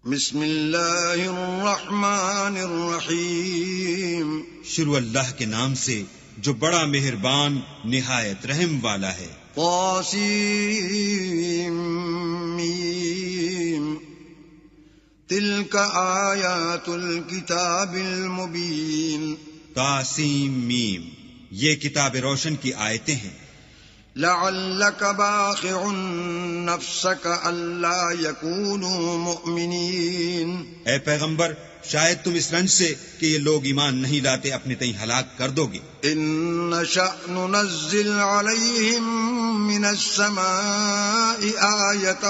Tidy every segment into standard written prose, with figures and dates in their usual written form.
بسم اللہ الرحمن الرحیم، شروع اللہ کے نام سے جو بڑا مہربان نہایت رحم والا ہے۔ طاسیم میم، تلک آیات الکتاب المبین۔ طاسیم میم، یہ کتاب روشن کی آیتیں ہیں۔ لعلک باخع نفسک الا یکونوا مؤمنین۔ اے پیغمبر، شاید تم اس رنج سے کہ یہ لوگ ایمان نہیں لاتے اپنے تئیں ہلاک کر دو گے۔ ان نشأ ننزل علیہم من السماء آیۃ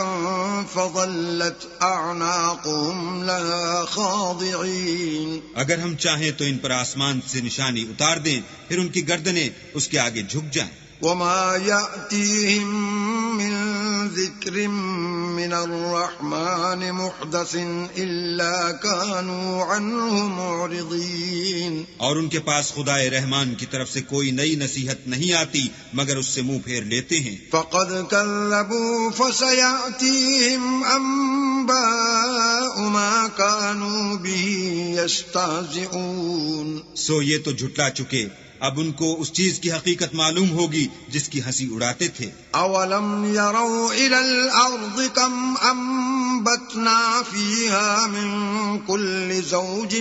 فظلت اعناقهم لها خاضعین۔ اگر ہم چاہیں تو ان پر آسمان سے نشانی اتار دیں، پھر ان کی گردنیں اس کے آگے جھک جائیں۔ وما يأتيهم من ذكر من الرحمن محدث إلا كانوا عنه معرضين۔ اور ان کے پاس خدائے رحمان کی طرف سے کوئی نئی نصیحت نہیں آتی مگر اس سے منہ پھیر لیتے ہیں۔ فقد كذبوا فسيأتيهم أنباء ما كانوا به يستهزئون۔ سو یہ تو جھٹلا چکے، اب ان کو اس چیز کی حقیقت معلوم ہوگی جس کی ہنسی اڑاتے تھے۔ اولم يروا الى الارض كم انبتنا فيها من كل زوج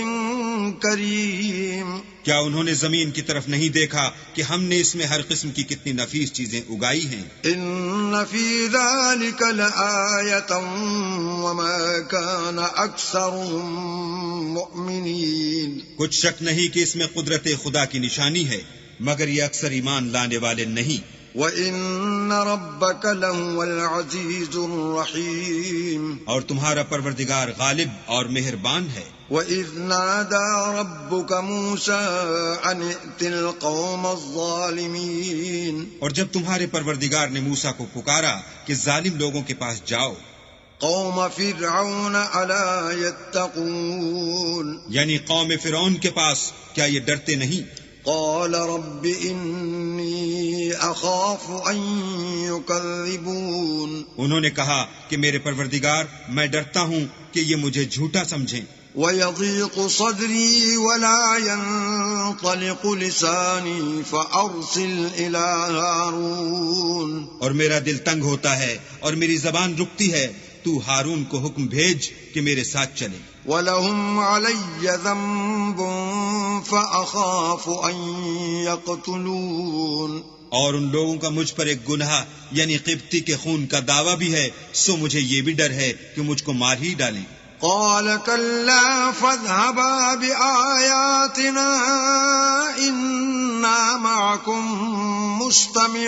کریم۔ کیا انہوں نے زمین کی طرف نہیں دیکھا کہ ہم نے اس میں ہر قسم کی کتنی نفیس چیزیں اگائی ہیں؟ ان فی ذلک لآیۃ وما کان اکثرهم مؤمنین۔ کچھ شک نہیں کہ اس میں قدرت خدا کی نشانی ہے، مگر یہ اکثر ایمان لانے والے نہیں۔ وَإِنَّ رَبَّكَ لَهُوَ الْعَزِيزُ الرَّحِيمُ، اور تمہارا پروردگار غالب اور مہربان ہے۔ وَإِذْ نَادَى رَبُّكَ مُوسَىٰ أَنِ ائْتِ الْقَوْمَ الظَّالِمِينَ، اور جب تمہارے پروردگار نے موسیٰ کو پکارا کہ ظالم لوگوں کے پاس جاؤ، قوم فرعون أَلَا يَتَّقُونَ، یعنی قوم فرعون کے پاس، کیا یہ ڈرتے نہیں؟ قال رب انی اخاف ان یکذبون، انہوں نے کہا کہ میرے پروردگار، میں ڈرتا ہوں کہ یہ مجھے جھوٹا سمجھیں۔ وَيَضِيقُ صَدْرِي وَلَا يَنطَلِقُ لِسَانِي فَأَرْسِلْ إِلَىٰ هَارُونَ، اور میرا دل تنگ ہوتا ہے اور میری زبان رکتی ہے، تو ہارون کو حکم بھیج کہ میرے ساتھ چلے۔ وَلَهُمْ عَلَيَّ ذَنبٌ فَأَخَافُ أَن يَقْتُلُونِ، اور ان لوگوں کا مجھ پر ایک گناہ یعنی قبطی کے خون کا دعویٰ بھی ہے، سو مجھے یہ بھی ڈر ہے کہ مجھ کو مار ہی ڈالیں۔ قال كلا فاذهبا بآياتنا إنا معكم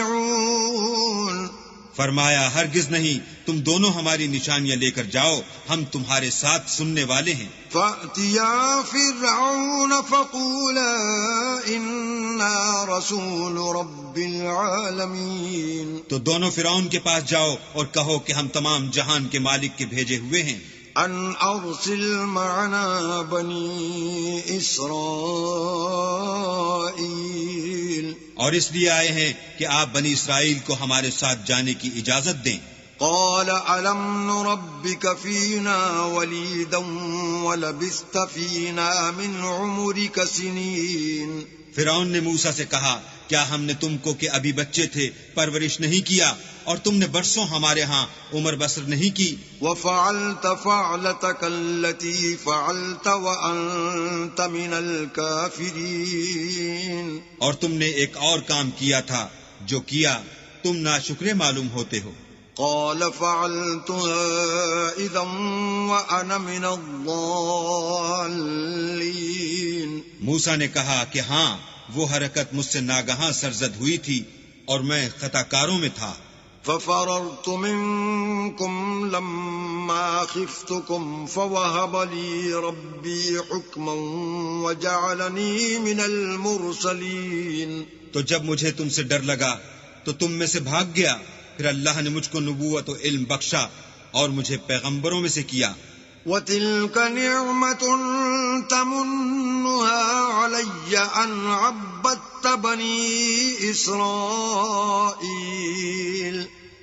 مستمعون، فرمایا ہرگز نہیں، تم دونوں ہماری نشانیاں لے کر جاؤ، ہم تمہارے ساتھ سننے والے ہیں۔ فأتيا فرعون فقولا إنا رسول رب العالمين، تو دونوں فرعون کے پاس جاؤ اور کہو کہ ہم تمام جہان کے مالک کے بھیجے ہوئے ہیں۔ ان ارسل معنا بنی اسرائیل، اور اس لیے آئے ہیں کہ آپ بنی اسرائیل کو ہمارے ساتھ جانے کی اجازت دیں۔ قال الم نربك فينا وليدا ولبثت فينا من عمرك سنين، فرعون نے موسیٰ سے کہا، کیا ہم نے تم کو کہ ابھی بچے تھے پرورش نہیں کیا، اور تم نے برسوں ہمارے ہاں عمر بسر نہیں کی؟ وفعلت فعلتك التي فعلت وأنت من الكافرين، اور تم نے ایک اور کام کیا تھا جو کیا، تم ناشکرے معلوم ہوتے ہو۔ قال فعلتها إذا وأنا من الضالين، موسیٰ نے کہا کہ ہاں، وہ حرکت مجھ سے ناگہاں سرزد ہوئی تھی اور میں خطا کاروں میں تھا۔ ففررت منكم لما خفتكم فوهب لي ربي حكما وجعلني من المرسلين، تو جب مجھے تم سے ڈر لگا تو تم میں سے بھاگ گیا، پھر اللہ نے مجھ کو نبوت و علم بخشا اور مجھے پیغمبروں میں سے کیا۔ وَتِلْكَ نِعْمَةٌ تَمُنُّهَا عَلَيَّ أَنْ عَبَّدتَّ بَنِي إِسْرَائِيلَ،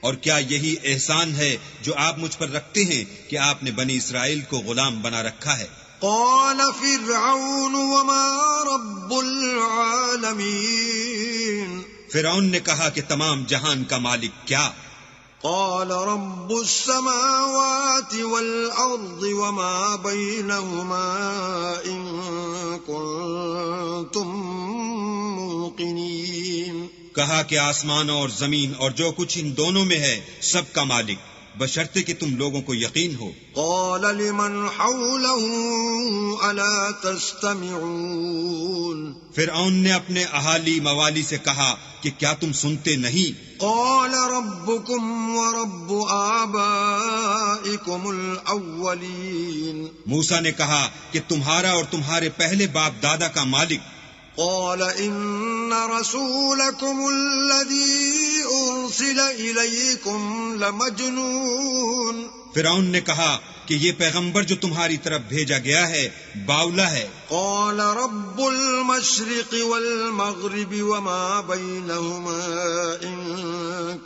اور کیا یہی احسان ہے جو آپ مجھ پر رکھتے ہیں کہ آپ نے بنی اسرائیل کو غلام بنا رکھا ہے؟ قال فرعون وما رب العالمین، فرعون نے کہا کہ تمام جہان کا مالک کیا؟ قال رب السماوات والأرض وما بينهما إن كنتم موقنين، کہا کہ آسمان اور زمین اور جو کچھ ان دونوں میں ہے سب کا مالک، بشرطے کہ تم لوگوں کو یقین ہو۔ قال لمن حوله ألا تستمعون، فرعون نے اپنے اہالی موالی سے کہا کہ کیا تم سنتے نہیں؟ قال ربكم ورب آبائكم الأولين، موسیٰ نے کہا کہ تمہارا اور تمہارے پہلے باپ دادا کا مالک۔ قال إن رسولكم الذي أرسل إليكم لمجنون، فرعون نے کہا کہ یہ پیغمبر جو تمہاری طرف بھیجا گیا ہے باولا ہے۔ قال رب المشرق والمغرب وما بينهما إن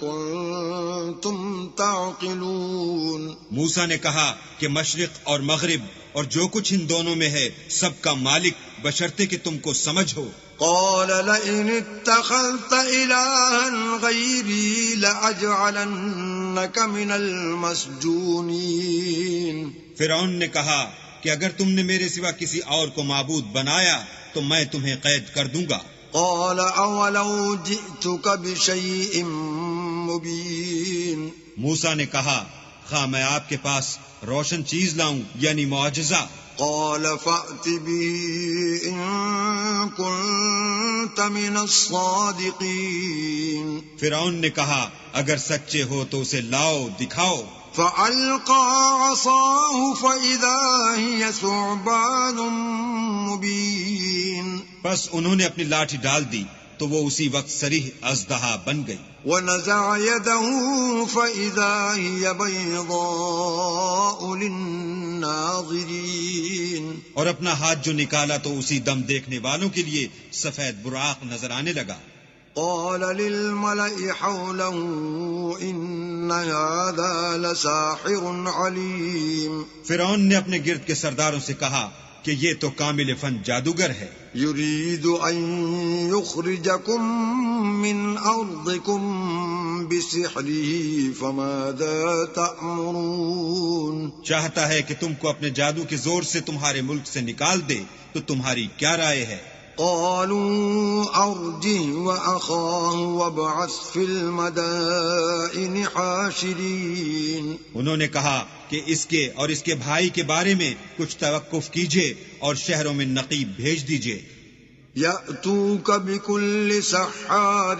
كنتم تعقلون، موسیٰ نے کہا کہ مشرق اور مغرب اور جو کچھ ان دونوں میں ہے سب کا مالک، بشرطے کہ تم کو سمجھ ہو۔ قال لئن اتخذت إلها غيري لأجعلنك من المسجونين، فرعون نے کہا کہ اگر تم نے میرے سوا کسی اور کو معبود بنایا تو میں تمہیں قید کر دوں گا۔ قال أولو جئتك بشيء مبين، موسیٰ نے کہا خواہ میں آپ کے پاس روشن چیز لاؤں یعنی معجزہ۔ قال فأت به إن كنت من الصادقين، فرعون نے کہا اگر سچے ہو تو اسے لاؤ دکھاؤ۔ فألقى عصاه فإذا هي ثعبان مبين، بس انہوں نے اپنی لاٹھی ڈال دی تو وہ اسی وقت صریح اژدہا بن گئی۔ ونزع يده فإذا هي بيضاء للناظرين، اور اپنا ہاتھ جو نکالا تو اسی دم دیکھنے والوں کے لیے سفید براق نظر آنے لگا۔ قال للملأ حوله إن هذا لساحر عليم، فرعون نے اپنے گرد کے سرداروں سے کہا کہ یہ تو کامل فن جادوگر ہے، يريد أن يخرجكم من أرضكم بسحره فماذا تأمرون، چاہتا ہے کہ تم کو اپنے جادو کے زور سے تمہارے ملک سے نکال دے تو تمہاری کیا رائے ہے؟ قالوا أرجه وأخاه وابعث في المدائن حاشرين، انہوں نے کہا کہ اس کے اور اس کے بھائی کے بارے میں کچھ توقف کیجئے اور شہروں میں نقیب بھیج دیجئے۔ يأتوك بكل سحار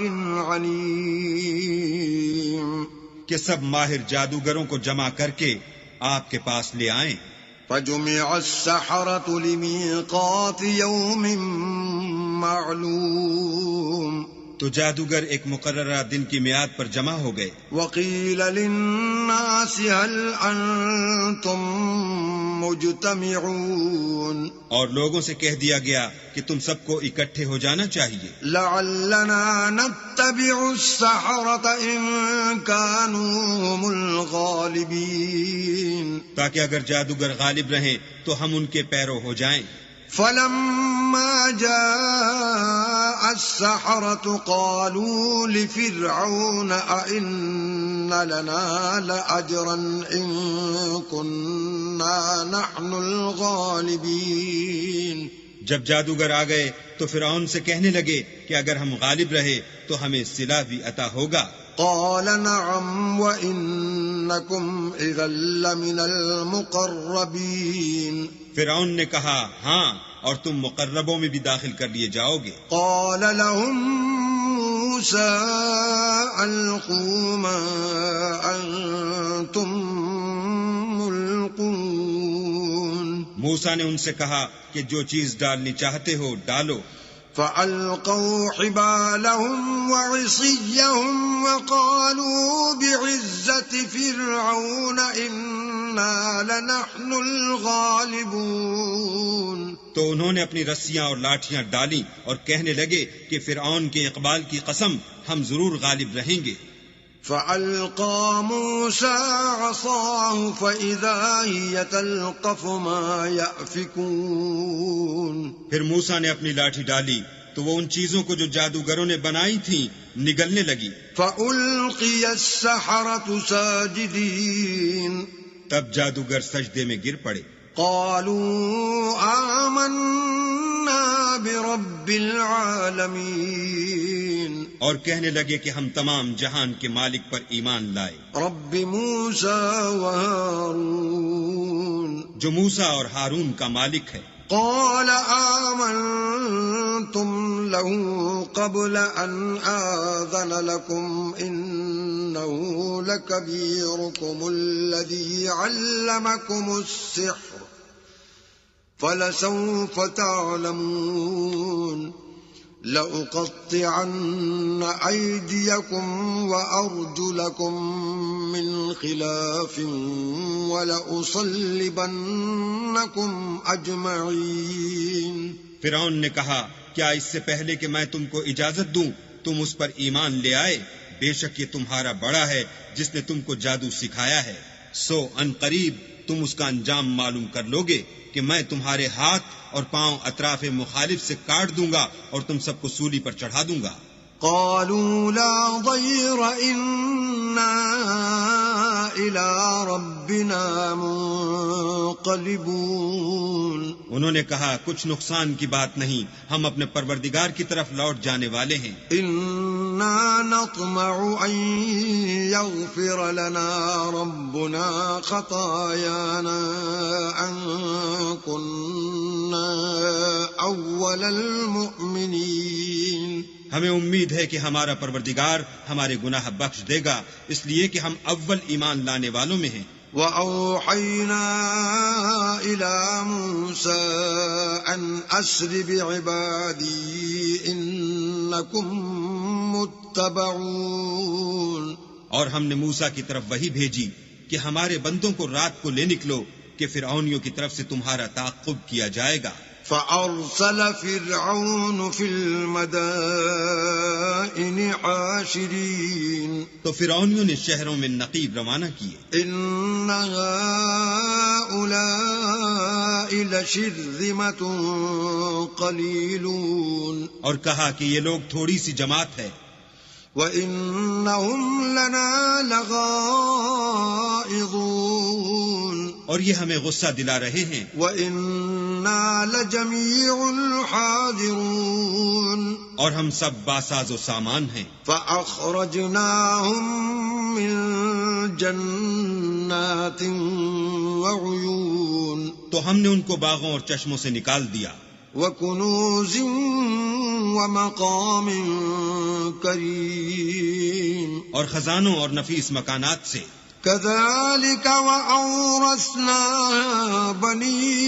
عليم، کہ سب ماہر جادوگروں کو جمع کر کے آپ کے پاس لے آئیں۔ فجمع السحرة لميقات يوم معلوم، تو جادوگر ایک مقررہ دن کی میعاد پر جمع ہو گئے۔ وقيل للناس هل أنتم مجتمعون، اور لوگوں سے کہہ دیا گیا کہ تم سب کو اکٹھے ہو جانا چاہیے، لعلنا نتبع السحرة إن كانوا هم الغالبين، تاکہ اگر جادوگر غالب رہیں تو ہم ان کے پیرو ہو جائیں۔ فلما جاء السحرة قالوا لفرعون أئن لنا لأجرا إن كنا نحن الغالبين، جب جادوگر آ گئے تو فرعون سے کہنے لگے کہ اگر ہم غالب رہے تو ہمیں صلہ بھی عطا ہوگا۔ قال نعم وإنكم إذا لمن المقربين، فرعون نے کہا ہاں اور تم مقربوں میں بھی داخل کر لیے جاؤ گے۔ قال لهم موسى ألقوا ما أنتم ملقون، موسیٰ نے ان سے کہا کہ جو چیز ڈالنی چاہتے ہو ڈالو۔ فألقوا حبالهم وعصيهم وقالوا بعزة فرعون إنا لنحن الغالبون، تو انہوں نے اپنی رسیاں اور لاٹھیاں ڈالیں اور کہنے لگے کہ فرعون کے اقبال کی قسم ہم ضرور غالب رہیں گے۔ فألقى موسى عصاه فإذا هي تلقف ما يأفكون. پھر موسیٰ نے اپنی لاٹھی ڈالی تو وہ ان چیزوں کو جو جادوگروں نے بنائی تھیں نگلنے لگی. فألقي السحرة ساجدين. تب جادوگر سجدے میں گر پڑے. قالوا آمنا برب العالمين. اور کہنے لگے کہ ہم تمام جہان کے مالک پر ایمان لائے. رب موسى وهارون. جو موسیٰ اور ہارون کا مالک ہے. قال آمنتم له قبل أن آذن لكم إنه لكبيركم الذي علمكم السحر فلسوف تعلمون لأقطعن أيديكم وأرجلكم من خلاف ولأصلبنكم أجمعين. فرعون نے کہا کیا اس سے پہلے کہ میں تم کو اجازت دوں تم اس پر ایمان لے آئے؟ بے شک یہ تمہارا بڑا ہے جس نے تم کو جادو سکھایا ہے. سو ان قریب تم اس کا انجام معلوم کر لوگے کہ میں تمہارے ہاتھ اور پاؤں اطراف مخالف سے کاٹ دوں گا اور تم سب کو سولی پر چڑھا دوں گا. قالوا لا ضير إنا إلى ربنا منقلبون. انہوں نے کہا کچھ نقصان کی بات نہیں، ہم اپنے پروردگار کی طرف لوٹ جانے والے ہیں. إنا نطمع أن يغفر لنا ربنا خطايانا أن كنا أول المؤمنين. ہمیں امید ہے کہ ہمارا پروردگار ہمارے گناہ بخش دے گا اس لیے کہ ہم اول ایمان لانے والوں میں ہیں. وَأَوْحَيْنَا إِلَى مُوسَىٰ أَنْ أَسْرِ بِعِبَادِي إِنَّكُمْ مُتَّبَعُونَ. اور ہم نے موسیٰ کی طرف وحی بھیجی کہ ہمارے بندوں کو رات کو لے نکلو کہ فرعونیوں کی طرف سے تمہارا تعاقب کیا جائے گا. فأرسل فرعون في المدائن حاشرين. تو فرعونیوں نے شہروں میں نقیب روانہ کیے. إن هؤلاء لشرذمة قليلون. اور کہا کہ یہ لوگ تھوڑی سی جماعت ہے. وَإِنَّهُمْ لَنَا لَغَائِظُونَ. اور یہ ہمیں غصہ دلا رہے ہیں. وَإِنَّا لَجَمِيعٌ حَاذِرُونَ. اور ہم سب باساز و سامان ہیں. فَأَخْرَجْنَاهُمْ مِنْ جَنَّاتٍ وَعُيُونٍ. تو ہم نے ان کو باغوں اور چشموں سے نکال دیا. وَكُنُوزٍ وَمَقَامٍ كَرِيمٍ. اور خزانوں اور نفیس مکانات سے. كَذَلِكَ وَأَوْرَثْنَاهَا بَنِي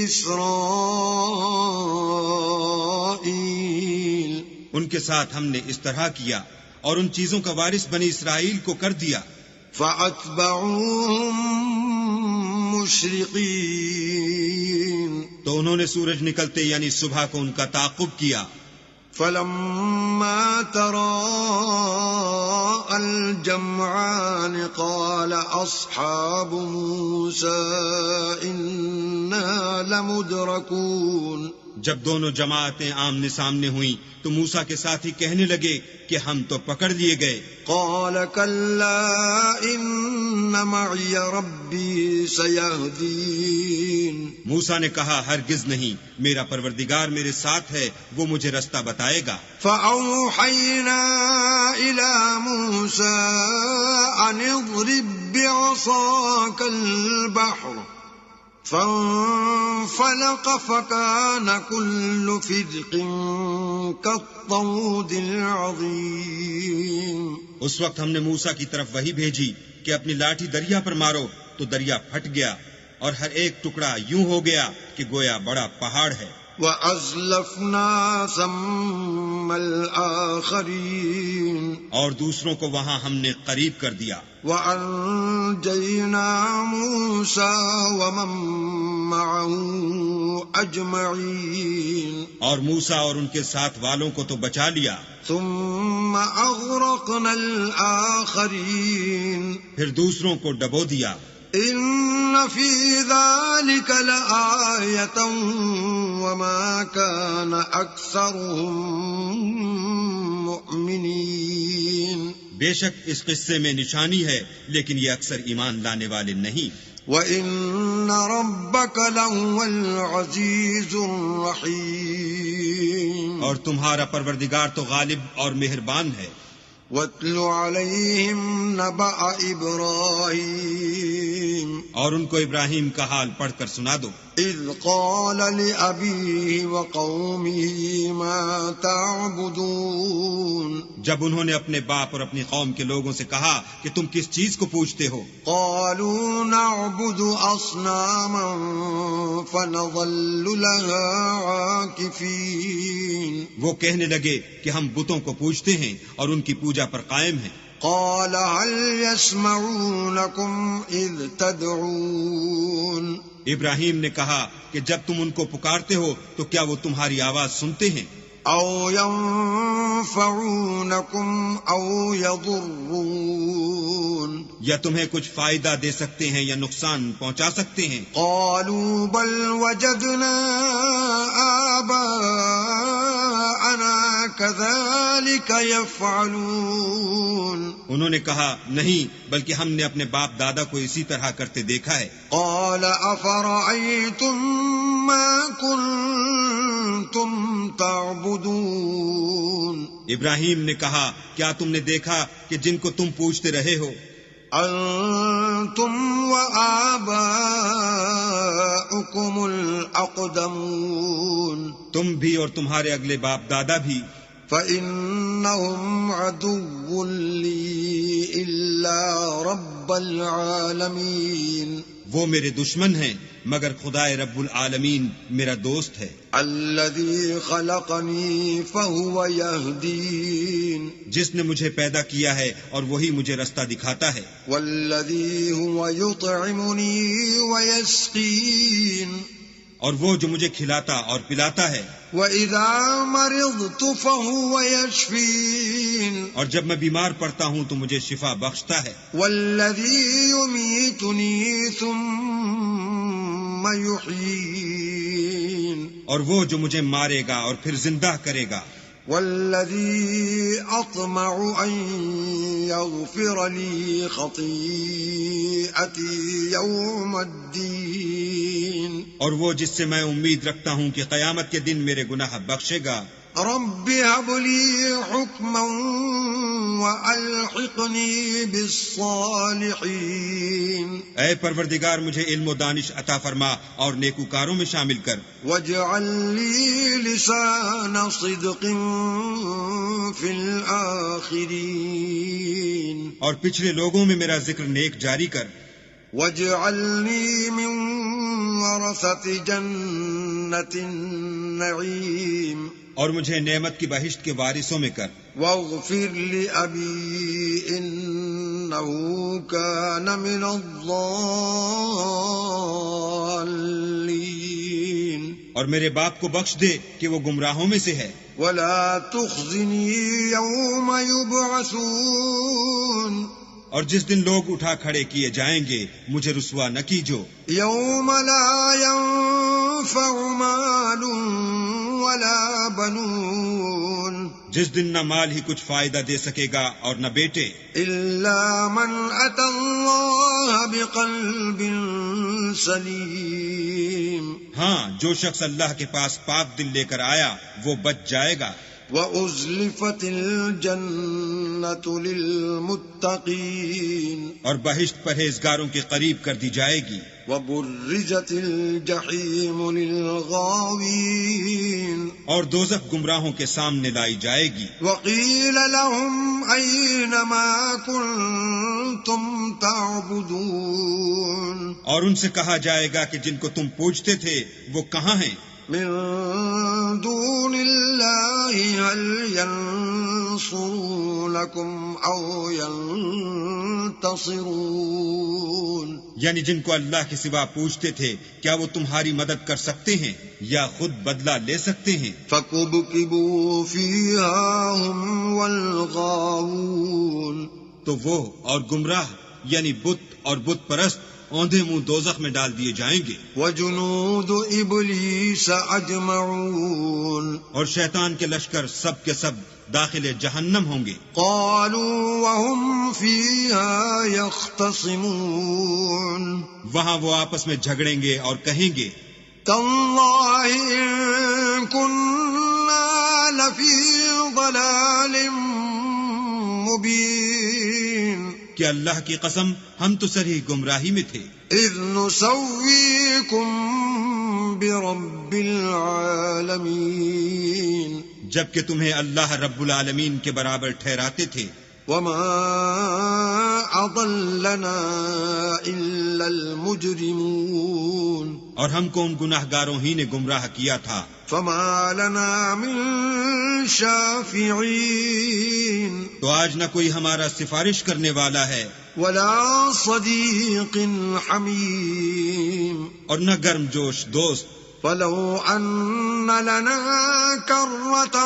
إِسْرَائِيلَ. ان کے ساتھ ہم نے اس طرح کیا اور ان چیزوں کا وارث بنی اسرائیل کو کر دیا. فَأَتْبَعُوهُم مُشْرِقِينَ. تو انہوں نے سورج نکلتے یعنی صبح کو ان کا تعاقب کیا. فَلَمَّا تَرَاءَى الْجَمْعَانِ قَالَ أَصْحَابُ مُوسَىٰ إِنَّا لَمُدْرَكُونَ. جب دونوں جماعتیں آمنے سامنے ہوئیں تو موسیٰ کے ساتھی کہنے لگے کہ ہم تو پکڑ لیے گئے. قَالَ كَلَّا إِنَّ مَعِيَ رَبِّي سَيَهْدِينِ. موسیٰ نے کہا ہرگز نہیں، میرا پروردگار میرے ساتھ ہے، وہ مجھے رستہ بتائے گا. فَأَوْحَيْنَا إِلَى مُوسَىٰ أَنِ اضْرِب بِّعَصَاكَ الْبَحْرَ فَانفَلَقَ فَكَانَ كُلُّ فِرْقٍ كَالطَّوْدِ الْعَظِيمِ. اس وقت ہم نے موسیٰ کی طرف وحی بھیجی کہ اپنی لاٹھی دریا پر مارو تو دریا پھٹ گیا اور ہر ایک ٹکڑا یوں ہو گیا کہ گویا بڑا پہاڑ ہے. وَأَزْلَفْنَا ثَمَّ الْآخَرِينَ اور دوسروں کو وہاں ہم نے قریب کر دیا. وَأَنجَيْنَا مُوسَى وَمَن مَّعَهُ أَجْمَعِينَ اور موسیٰ اور ان کے ساتھ والوں کو تو بچا لیا. ثُمَّ أَغْرَقْنَا الْآخَرِينَ پھر دوسروں کو ڈبو دیا. إِنَّ فِي ذَلِكَ لَآيَةً وَمَا كَانَ أَكْثَرُهُم مُؤْمِنِينَ بے شک اس قصے میں نشانی ہے لیکن یہ اکثر ایمان لانے والے نہیں. وَإِنَّ رَبَّكَ لَهُوَ الْعَزِيزُ الرَّحِيمُ اور تمہارا پروردگار تو غالب اور مہربان ہے. وَاتْلُ عَلَيْهِمْ نَبَأَ إِبْرَاهِيمَ اور ان کو ابراہیم کا حال پڑھ کر سنا دو. إِذْ قَالَ لِأَبِيهِ وَقَوْمِهِ مَا تَعْبُدُونَ جب انہوں نے اپنے باپ اور اپنی قوم کے لوگوں سے کہا کہ تم کس چیز کو پوجتے ہو؟ قَالُوا نَعْبُدُ أَصْنَامًا فَنَظَلُّ لَهَا عَاكِفِينَ وہ کہنے لگے کہ ہم بتوں کو پوجتے ہیں اور ان کی پوجا پر قائم ہیں. قَالَ هَلْ يَسْمَعُونَكُمْ إِذْ تَدْعُونَ ابراہیم نے کہا کہ جب تم ان کو پکارتے ہو تو کیا وہ تمہاری آواز سنتے ہیں؟ أَوْ يَنفَعُونَكُمْ أَوْ يَضُرُّونَ یا تمہیں کچھ فائدہ دے سکتے ہیں یا نقصان پہنچا سکتے ہیں؟ قَالُوا بَلْ وَجَدْنَا آبَاءَنَا كَذَلِكَ يَفْعَلُونَ انہوں نے کہا نہیں بلکہ ہم نے اپنے باپ دادا کو اسی طرح کرتے دیکھا ہے. قَالَ أَفَرَأَيْتُم مَّا كُنتُمْ تَعْبُدُونَ ابراہیم نے کہا کیا تم نے دیکھا کہ جن کو تم پوچھتے رہے ہو؟ أَنتُمْ وَآبَاؤُكُمُ الْأَقْدَمُونَ تم بھی اور تمہارے اگلے باپ دادا بھی. فَإِنَّهُمْ عَدُوٌّ لِّي إِلَّا رَبَّ الْعَالَمِينَ وہ میرے دشمن ہیں مگر خدائے رب العالمین میرا دوست ہے. الَّذِي خَلَقَنِي فَهُوَ يَهْدِينِ جس نے مجھے پیدا کیا ہے اور وہی مجھے رستہ دکھاتا ہے. وَالَّذِي هُوَ يُطْعِمُنِي وَيَسْقِينِ اور وہ جو مجھے کھلاتا اور پلاتا ہے. وَإِذَا مَرِضْتُ فَهُوَ يَشْفِينِ اور جب میں بیمار پڑتا ہوں تو مجھے شفا بخشتا ہے. وَالَّذِي يُمِيتُنِي ثُمَّ يُحْيِينِ اور وہ جو مجھے مارے گا اور پھر زندہ کرے گا. وَالَّذِي أَطْمَعُ أَن يَغْفِرَ لِي خَطِيئَتِي يَوْمَ الدِّينِ اور وہ جس سے میں امید رکھتا ہوں کہ قیامت کے دن میرے گناہ بخشے گا. رَبِّ هَبْ لِي حُكْمًا وَأَلْحِقْنِي بِالصَّالِحِينَ اے پروردگار مجھے علم و دانش عطا فرما اور نیکوکاروں میں شامل کر. وَاجْعَل لِّي لِسَانَ صِدْقٍ فِي الْآخِرِينَ اور پچھلے لوگوں میں میرا ذکر نیک جاری کر. وَاجْعَلْنِي مِن وَرَثَةِ جَنَّةِ النَّعِيمِ اور مجھے نعمت کی بہشت کے وارثوں میں کر. وَاغْفِرْ لِأَبِي إِنَّهُ كَانَ مِنَ الضَّالِّينَ اور میرے باپ کو بخش دے کہ وہ گمراہوں میں سے ہے. وَلَا تُخْزِنِي يَوْمَ يُبْعَثُونَ اور جس دن لوگ اٹھا کھڑے کیے جائیں گے مجھے رسوا نہ کیجو. يَوْمَ لَا يَنفَعُ مَالٌ وَلَا بَنُونَ جس دن نہ مال ہی کچھ فائدہ دے سکے گا اور نہ بیٹے. إِلَّا مَنْ أَتَى اللَّهَ بِقَلْبٍ سَلِيمٍ ہاں جو شخص اللہ کے پاس پاک دل لے کر آیا وہ بچ جائے گا. وَأُزْلِفَتِ الْجَنَّةُ لِلْمُتَّقِينَ اور بہشت پرہیزگاروں کے قریب کر دی جائے گی. وَبُرِّزَتِ الْجَحِيمُ لِلْغَاوِينَ اور دوزخ گمراہوں کے سامنے لائی جائے گی. وَقِيلَ لَهُمْ أَيْنَ مَا كُنتُمْ تَعْبُدُونَ اور ان سے کہا جائے گا کہ جن کو تم پوجتے تھے وہ کہاں ہیں؟ من دون الله هل ينصرونكم أو ينتصرون، یعنی جن کو اللہ کے سوا پوچھتے تھے کیا وہ تمہاری مدد کر سکتے ہیں یا خود بدلہ لے سکتے ہیں؟ فَكُبْكِبُوا فِيهَا هُمْ وَالْغَاوُونَ، تو وہ اور گمراہ یعنی بت اور بت پرست اوندھے منہ دوزخ میں ڈال دیے جائیں گے۔ وَجُنُودُ إِبْلِيسَ أَجْمَعُونَ، اور شیطان کے لشکر سب کے سب داخل جہنم ہوں گے۔ قَالُوا وَهُمْ فِيهَا يَخْتَصِمُونَ، وہاں وہ آپس میں جھگڑیں گے اور کہیں گے تَاللَّهِ إِن كُنَّا لَفِي ضَلَالٍ مُبِينٍ، کہ اللہ کی قسم ہم تو سرہی گمراہی میں تھے، إِذْ نُسَوِّيكُم بِرَبِّ الْعَالَمِينَ، جبکہ تمہیں اللہ رب العالمین کے برابر ٹھہراتے تھے۔ وَمَا أَضَلَّنَا إِلَّا الْمُجْرِمُونَ، اور ہم کو ان گناہگاروں ہی نے گمراہ کیا تھا۔ فَمَا لَنَا مِن شَافِعِينَ، تو آج نہ کوئی ہمارا سفارش کرنے والا ہے وَلَا صَدِيقٍ حَمِيمٍ، اور نہ گرم جوش دوست۔ فَلَوْ أَنَّ لَنَا كَرَّةً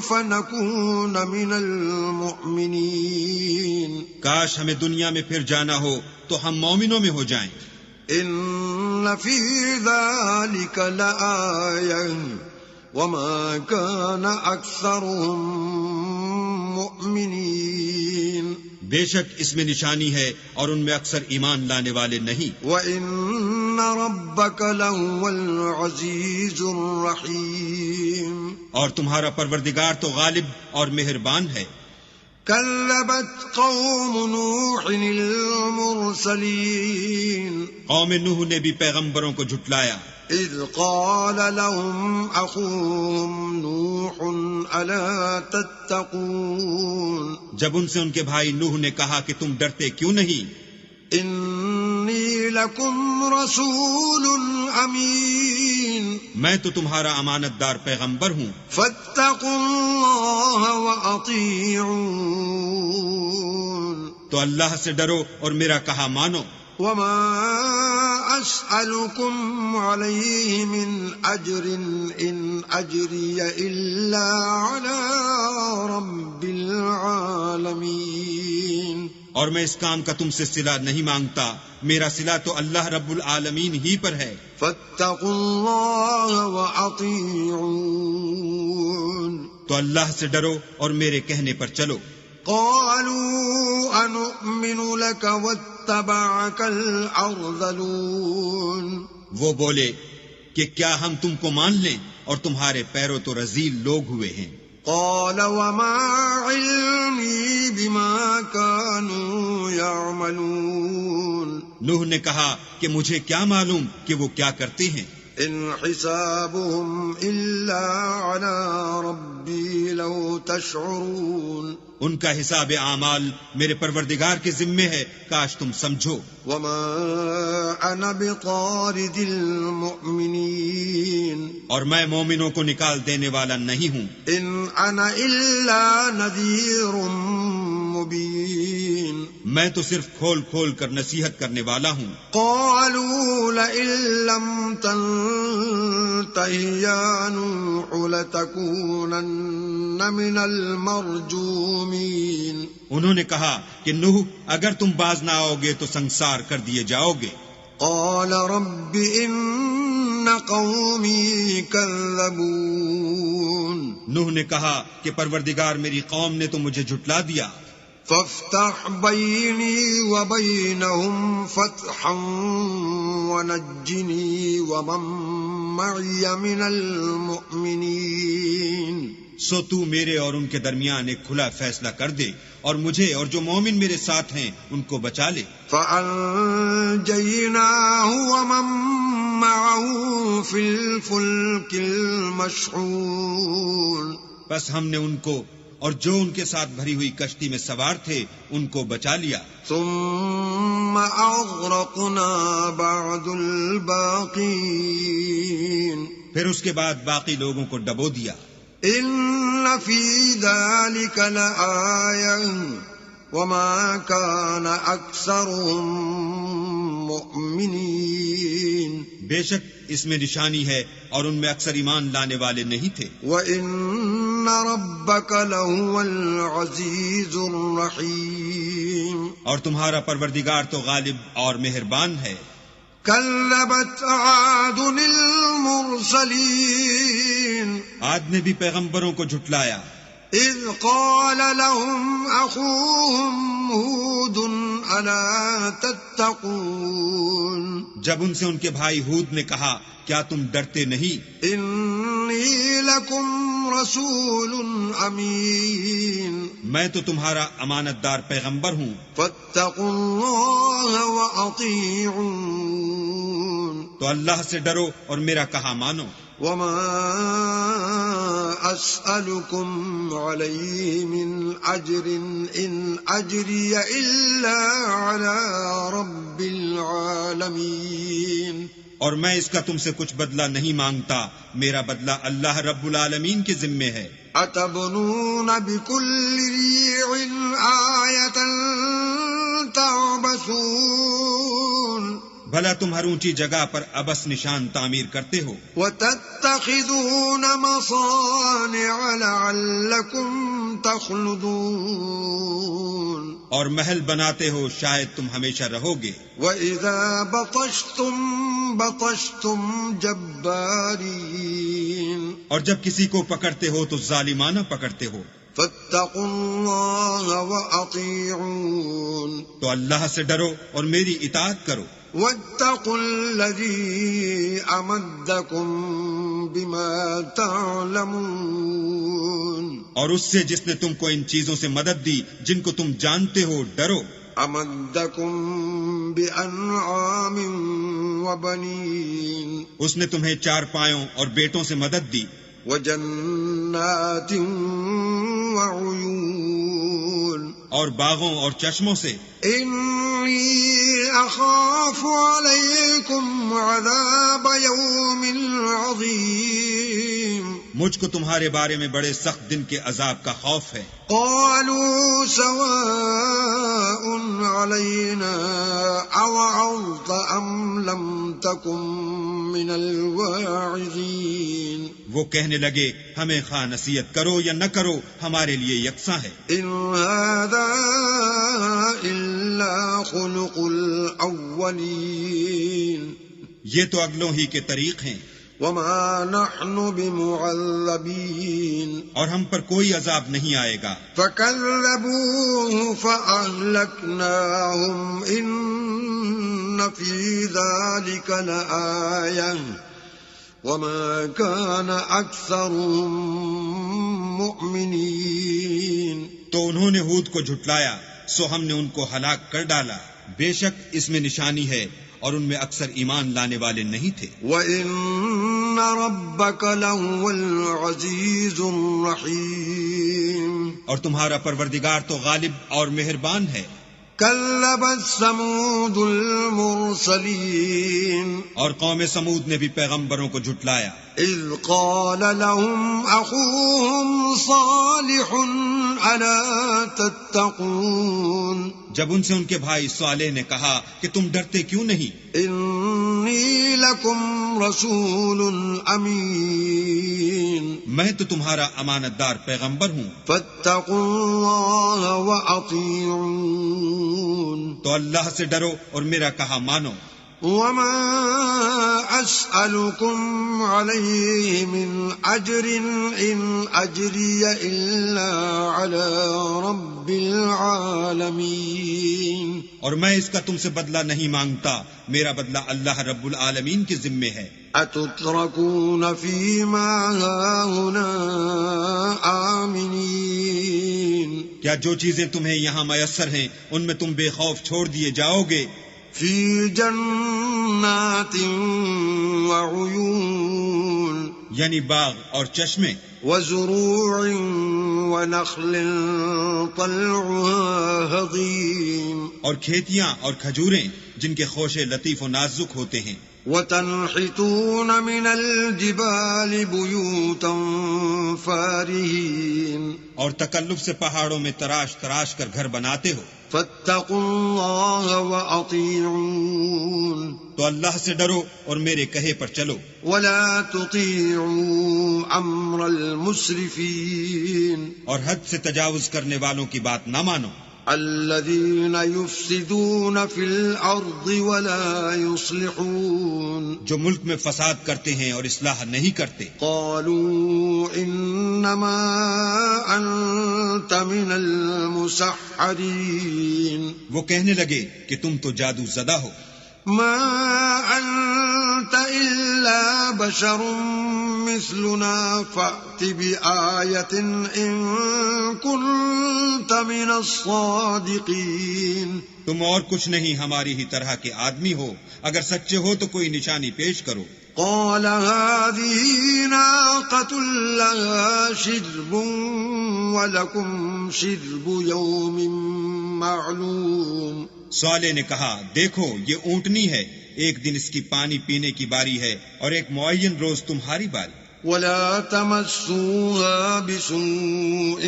فَنَكُونَ مِنَ الْمُؤْمِنِينَ، کاش ہمیں دنیا میں پھر جانا ہو تو ہم مومنوں میں ہو جائیں۔ إِنَّ فِي ذَلِكَ لَآيَةً وَمَا كَانَ أَكْثَرُهُم مُؤْمِنِينَ، بے شک اس میں نشانی ہے اور ان میں اکثر ایمان لانے والے نہیں۔ وَإِنَّ رَبَّكَ لَهُوَ الْعَزِيزُ الرَّحِيمُ، اور تمہارا پروردگار تو غالب اور مہربان ہے۔ كَذَّبَتْ قَوْمُ نُوحٍ الْمُرْسَلِينَ، قوم نوح نے بھی پیغمبروں کو جھٹلایا، إِذْ قَالَ لَهُمْ أَخُوهُمْ نُوحٌ أَلَا تَتَّقُونَ، جب ان سے ان کے بھائی نوح نے کہا کہ تم ڈرتے کیوں نہیں؟ إِنِّي لَكُمْ رَسُولٌ أَمِينٌ، میں تو تمہارا امانت دار پیغمبر ہوں، فَاتَّقُوا اللَّهَ وَأَطِيعُونِ، تو اللہ سے ڈرو اور میرا کہا مانو۔ وَمَا أَسْأَلُكُمْ عَلَيْهِ مِنْ أَجْرٍ إِنْ أَجْرِيَ إِلَّا عَلَى رَبِّ الْعَالَمِينَ، اور میں اس کام کا تم سے صلہ نہیں مانگتا، میرا صلہ تو اللہ رب العالمین ہی پر ہے۔ فَاتَّقُوا اللَّهَ وَأَطِيعُونِ، تو اللہ سے ڈرو اور میرے کہنے پر چلو۔ قَالُوا أَنُؤْمِنُ لَكَ وَاتَّبَعَكَ الْأَرْذَلُونَ، وہ بولے کہ کیا ہم تم کو مان لیں اور تمہارے پیرو تو رذیل لوگ ہوئے ہیں۔ قَالَ وَمَا عِلْمِي بِمَا كَانُوا يَعْمَلُونَ، نوح نے کہا کہ مجھے کیا معلوم کہ وہ کیا کرتے ہیں، إِنْ حِسَابُهُمْ إِلَّا عَلَى رَبِّي لَوْ تَشْعُرُونَ، ان کا حساب اعمال میرے پروردگار کے ذمے ہے، کاش تم سمجھو۔ وَمَا أَنَا بِطَارِدِ الْمُؤْمِنِينَ، اور میں مومنوں کو نکال دینے والا نہیں ہوں، إِنْ أَنَا إِلَّا نَذِيرٌ مُبِينٌ، میں تو صرف کھول کھول کر نصیحت کرنے والا ہوں۔ قَالُوا لَئِن لَّمْ تَنْتَهِ يَا نُوحُ لَتَكُونَنَّ مِنَ الْمَرْجُومِينَ، انہوں نے کہا کہ نوح اگر تم باز نہ آؤ گے تو سنسار کر دیے جاؤ گے۔ قَالَ رَبِّ إِنَّ قَوْمِي كَذَّبُونِ، نوح نے کہا کہ پروردگار میری قوم نے تو مجھے جھٹلا دیا، فَافْتَحْ بَيْنِي وَبَيْنَهُمْ فَتْحًا وَنَجِّنِي وَمَن مَّعِيَ مِنَ الْمُؤْمِنِينَ، سو تو میرے اور ان کے درمیان ایک کھلا فیصلہ کر دے اور مجھے اور جو مومن میرے ساتھ ہیں ان کو بچا لے۔ فَأَنجَيْنَاهُ وَمَن مَّعَهُ فِي الْفُلْكِ الْمَشْحُونِ، بس ہم نے ان کو اور جو ان کے ساتھ بھری ہوئی کشتی میں سوار تھے ان کو بچا لیا۔ ثُمَّ أَغْرَقْنَا بَعْدُ الْبَاقِينَ، پھر اس کے بعد باقی لوگوں کو ڈبو دیا۔ ان فی ذلک لآیہ وما کان اکثرهم مؤمنین، بے شک اس میں نشانی ہے اور ان میں اکثر ایمان لانے والے نہیں تھے۔ وَإِنَّ رَبَّكَ لَهُوَ الْعَزِيزُ الرَّحِيمُ، اور تمہارا پروردگار تو غالب اور مہربان ہے۔ كَذَّبَتْ عَادٌ الْمُرْسَلِينَ، عاد نے بھی پیغمبروں کو جھٹلایا۔ إِذْ قَالَ لَهُمْ أَخُوهُمْ هُودٌ أَلَا تَتَّقُونَ، جب ان سے ان کے بھائی ہود نے کہا کیا تم ڈرتے نہیں؟ إِنِّي لَكُمْ رَسُولٌ أَمِينٌ، میں تو تمہارا امانت دار پیغمبر ہوں، فَاتَّقُوا اللَّهَ وَأَطِيعُونِ، تو اللہ سے ڈرو اور میرا کہا مانو۔ وَمَا أَسْأَلُكُمْ عَلَيْهِ مِنْ أَجْرٍ إِنْ أَجْرِيَ إِلَّا عَلَى رَبِّ الْعَالَمِينَ، اور میں اس کا تم سے کچھ بدلہ نہیں مانگتا، میرا بدلہ اللہ رب العالمین کے ذمے ہے۔ أَتَبْنُونَ بِكُلِّ رِيعٍ آيَةً تَعْبَثُونَ، بھلا تم ہر اونچی جگہ پر ابس نشان تعمیر کرتے ہو، وَتَتَّخِذُونَ مَصَانِعَ لَعَلَّكُمْ تَخْلُدُونَ، اور محل بناتے ہو شاید تم ہمیشہ رہو گے۔ وَإِذَا بَطَشْتُمْ بَطَشْتُمْ جَبَّارِينَ، اور جب کسی کو پکڑتے ہو تو ظالمانہ پکڑتے ہو۔ فَاتَّقُوا اللَّهَ وَأَطِيعُونَ، تو اللہ سے ڈرو اور میری اطاعت کرو۔ وَاتَّقُوا الَّذِي أَمَدَّكُم بِمَا تَعْلَمُونَ، اور اس سے جس نے تم کو ان چیزوں سے مدد دی جن کو تم جانتے ہو، ڈرو۔ أَمَدَّكُم بِأَنْعَامٍ وَبَنِينَ، اس نے تمہیں چار پایوں اور بیٹوں سے مدد دی، وَجَنَّاتٍ وَعُيُونٍ، اور باغوں اور چشموں سے۔ إِنِّي أَخَافُ عَلَيْكُمْ عَذَابَ يَوْمٍ عَظِيمٍ، مجھ کو تمہارے بارے میں بڑے سخت دن کے عذاب کا خوف ہے۔ قالوا سواء علينا أوعظت أم لم تكن من الواعظين، وہ کہنے لگے ہمیں خواہ نصیحت کرو یا نہ کرو ہمارے لیے یکساں ہے۔ إن هذا إلا خلق الأولين، یہ تو اگلوں ہی کے طریق ہیں، وما نحن بمعذبين، اور ہم پر کوئی عذاب نہیں آئے گا۔ فكذبوه فأهلكناهم إن في ذلك لآية وما كان أكثرهم مؤمنين، تو انہوں نے ہود کو جھٹلایا سو ہم نے ان کو ہلاک کر ڈالا، بے شک اس میں نشانی ہے اور ان میں اکثر ایمان لانے والے نہیں تھے۔ وَإِنَّ رَبَّكَ لَهُوَ الْعَزِيزُ الرَّحِيمُ، اور تمہارا پروردگار تو غالب اور مہربان ہے۔ كَذَّبَتْ ثَمُودُ الْمُرْسَلِينَ، اور قوم سمود نے بھی پیغمبروں کو جھٹلایا، إِذْ قَالَ لَهُمْ أَخُوهُمْ صَالِحٌ أَلَا تَتَّقُونَ، جب ان سے ان کے بھائی صالح نے کہا کہ تم ڈرتے کیوں نہیں؟ إِنِّي لَكُمْ رَسُولٌ أَمِينٌ، میں تو تمہارا امانت دار پیغمبر ہوں، فَاتَّقُوا اللَّهَ وَأَطِيعُونَ، تو اللہ سے ڈرو اور میرا کہا مانو۔ وَمَا أَسْأَلُكُمْ عَلَيْهِ مِنْ أَجْرٍ إِنْ أَجْرِيَ إِلَّا عَلَى رَبِّ الْعَالَمِينَ، اور میں اس کا تم سے بدلہ نہیں مانگتا، میرا بدلہ اللہ رب العالمین کے ذمے ہے۔ أَتُتْرَكُونَ فِي مَا هَاهُنَا آمِنِينَ، کیا جو چیزیں تمہیں یہاں میسر ہیں ان میں تم بے خوف چھوڑ دیے جاؤ گے؟ فِي جَنَّاتٍ وَعُيُونٍ، یعنی باغ اور چشمے، وَزُرُوعٍ وَنَخْلٍ طَلْعُهَا هَضِيمٌ، اور کھیتیاں اور کھجوریں جن کے خوشے لطیف و نازک ہوتے ہیں۔ وتنحتون من الجبال بيوتا فارهين اور تکلف سے پہاڑوں میں تراش تراش کر گھر بناتے ہو. فاتقوا الله وأطيعون تو اللہ سے ڈرو اور میرے کہے پر چلو. ولا تطيعوا أمر المسرفين اور حد سے تجاوز کرنے والوں کی بات نہ مانو. الذين يفسدون في الأرض ولا يصلحون جو ملک میں فساد کرتے ہیں اور اصلاح نہیں کرتے. قالوا إنما أنت من المسحرين وہ کہنے لگے کہ تم تو جادو زدہ ہو. ما أنت إلا بشر مثلنا فأت بآية إن كنت من الصادقين تم اور کچھ نہیں ہماری ہی طرح کے آدمی ہو، اگر سچے ہو تو کوئی نشانی پیش کرو. قال هذه ناقة لها شرب ولكم شرب يوم معلوم. صالح نے کہا دیکھو یہ اونٹنی ہے، ایک دن اس کی پانی پینے کی باری ہے اور ایک معین روز تمہاری باری. ولا تمسوها بسوء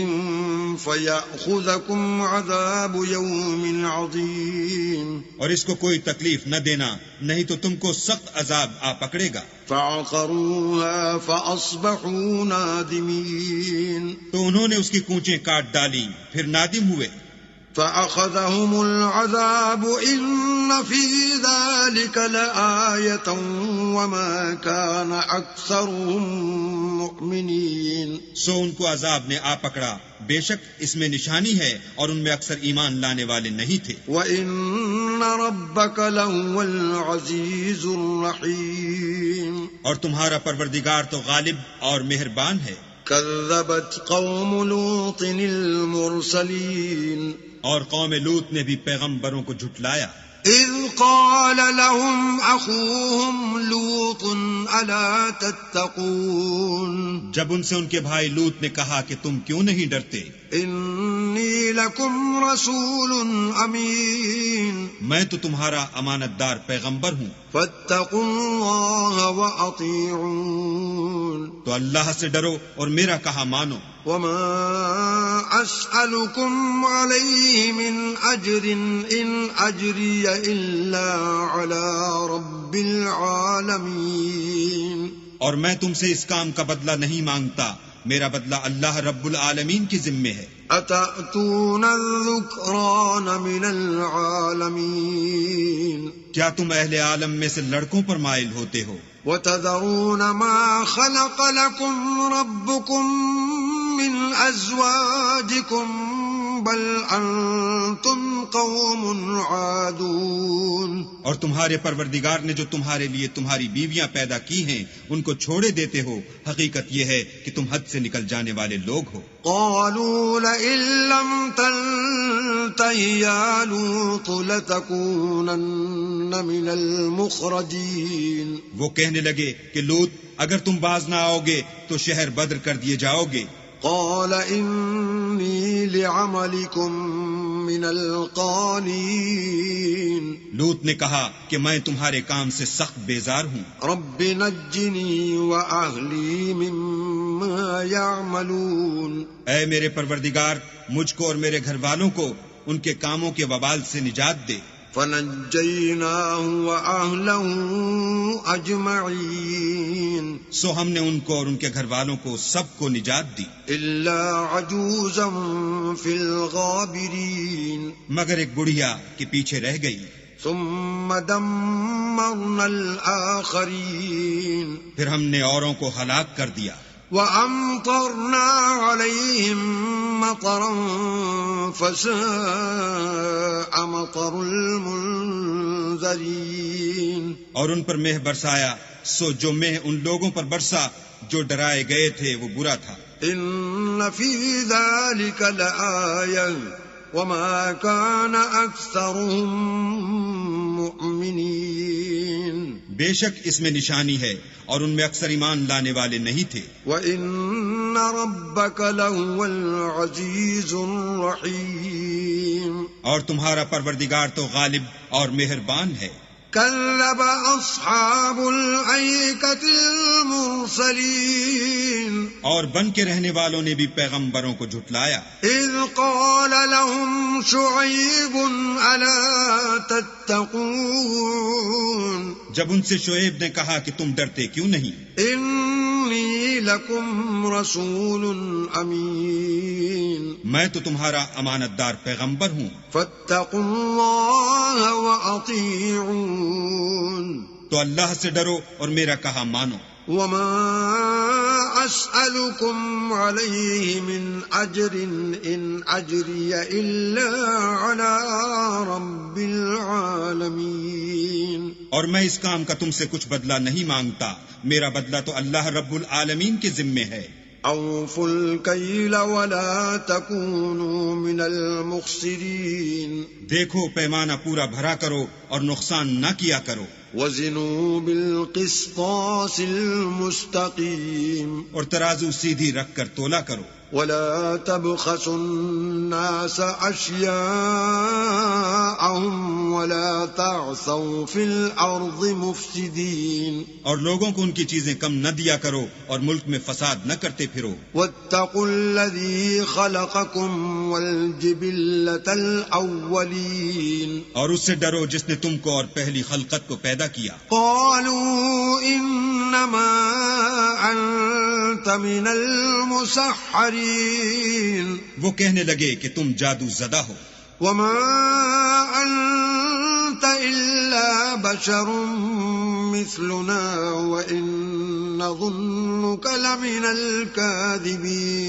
فيأخذكم عذاب يوم عظيم. اور اس کو کوئی تکلیف نہ دینا نہیں تو تم کو سخت عذاب آ پکڑے گا. فعقروها فأصبحوا نادمين. تو انہوں نے اس کی کونچیں کاٹ ڈالی پھر نادم ہوئے. فأخذهم العذاب إن في ذلك لآية وما كان أكثرهم مؤمنين. سو ان کو عذاب نے آ پکڑا، بے شک اس میں نشانی ہے اور ان میں اکثر ایمان لانے والے نہیں تھے. وَإِنَّ رَبَّكَ لَهُوَ الْعَزِيزُ الرَّحِيمُ. اور تمہارا پروردگار تو غالب اور مہربان ہے. كذبت قوم لوط المرسلين. اور قوم لوط نے بھی پیغمبروں کو جھٹلایا. إذ قال لهم أخوهم لوط ألا تتقون. جب ان سے ان کے بھائی لوط نے کہا کہ تم کیوں نہیں ڈرتے. إني لكم رسول أمين. میں تو تمہارا امانت دار پیغمبر ہوں. فاتقوا الله وأطيعون. تو اللہ سے ڈرو اور میرا کہا مانو. وما أسألكم عليه من أجر إن أجري إلا على رب العالمين. اور میں تم سے اس کام کا بدلہ نہیں مانگتا، میرا بدلہ اللہ رب العالمین کی ذمہ ہے. أتأتون الذكران من العالمين. کیا تم اہل عالم میں سے لڑکوں پر مائل ہوتے ہو؟ وتذرون ما خلق لكم ربكم من أزواجكم بل أنتم قوم عادون. اور تمہارے پروردگار نے جو تمہارے لیے تمہاری بیویاں پیدا کی ہیں ان کو چھوڑے دیتے ہو، حقیقت یہ ہے کہ تم حد سے نکل جانے والے لوگ ہو. قالوا لئن لم تنته يا لوط لتكونن من المخرجين. وہ کہنے لگے کہ لوط اگر تم باز نہ آؤ گے تو شہر بدر کر دیے جاؤ گے. قال إني لعملكم من القالين. لوط نے کہا کہ میں تمہارے کام سے سخت بیزار ہوں. رب نجني وأهلي مما يعملون. اے میرے پروردگار مجھ کو اور میرے گھر والوں کو ان کے کاموں کے وبال سے نجات دے. فنجيناه وأهله أجمعين. سو ہم نے ان کو اور ان کے گھر والوں کو سب کو نجات دی، إلا عجوزا في الغابرين. مگر ایک بڑھیا کے پیچھے رہ گئی. ثم دمرنا الآخرين. پھر ہم نے اوروں کو ہلاک کر دیا. وأمطرنا عليهم مطرا فساء مطر المنذرين. اور ان پر مہ برسایا، سو جو مہ ان لوگوں پر برسا جو ڈرائے گئے تھے وہ برا تھا. إن في ذلك لآية وما كان أكثرهم مؤمنين. بے شک اس میں نشانی ہے اور ان میں اکثر ایمان لانے والے نہیں تھے. وَإِنَّ رَبَّكَ لَهُوَ الْعَزِيزُ الرَّحِيمُ. اور تمہارا پروردگار تو غالب اور مہربان ہے. كذب أصحاب الأيكة المرسلين اور بن کے رہنے والوں نے بھی پیغمبروں کو جھٹلایا. إذ قال لهم شعيب ألا تتقون جب ان سے شعیب نے کہا کہ تم ڈرتے کیوں نہیں؟ إني لكم رسول أمين میں تو تمہارا امانت دار پیغمبر ہوں. فاتقوا الله وأطيعون تو اللہ سے ڈرو اور میرا کہا مانو. وما أسألكم عليه من أجر إن أجري إلا على رب العالمين اور میں اس کام کا تم سے کچھ بدلہ نہیں مانگتا، میرا بدلہ تو اللہ رب العالمین کے ذمے ہے. أوفوا الكيل ولا تكونوا من المخسرين دیکھو پیمانہ پورا بھرا کرو اور نقصان نہ کیا کرو. وزنوا بالقسطاس المستقيم اور ترازو سیدھی رکھ کر تولا کرو. ولا تبخسوا الناس أشياءهم ولا تعثوا في الأرض مفسدين اور لوگوں کو ان کی چیزیں کم نہ دیا کرو اور ملک میں فساد نہ کرتے پھرو. واتقوا الذي خلقكم والجبلة الأولين اور اس سے ڈرو جس نے تم کو اور پہلی خلقت کو پیدا کیا. قالوا إنما أنت من المسحرين وہ کہنے لگے کہ تم جادو زدہ ہو. وما أنت إلا بشر مثلنا وإن نظنك لمن الكاذبين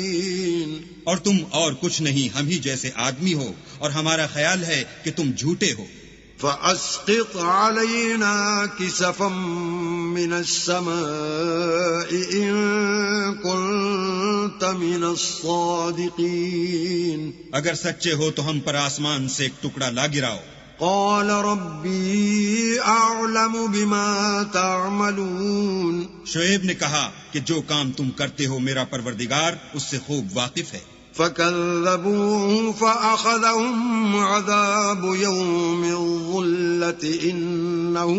اور تم اور کچھ نہیں، ہم ہی جیسے آدمی ہو اور ہمارا خیال ہے کہ تم جھوٹے ہو. فأسقط علينا كسفا من السماء إن كنت من الصادقين اگر سچے ہو تو ہم پر آسمان سے ایک ٹکڑا لا گراؤ. قال ربي أعلم بما تعملون شعیب نے کہا کہ جو کام تم کرتے ہو میرا پروردگار اس سے خوب واقف ہے. فكذبوه فأخذهم عذاب يوم الظلة إنه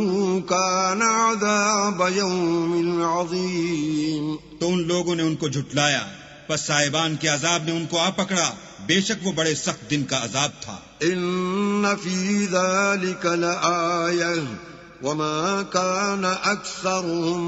كان عذاب يوم عظيم تو ان لوگوں نے ان کو جھٹلایا، پس صاحبان کے عذاب نے ان کو آ پکڑا، بے شک وہ بڑے سخت دن کا عذاب تھا. إن في ذلك لآية وما كان أكثرهم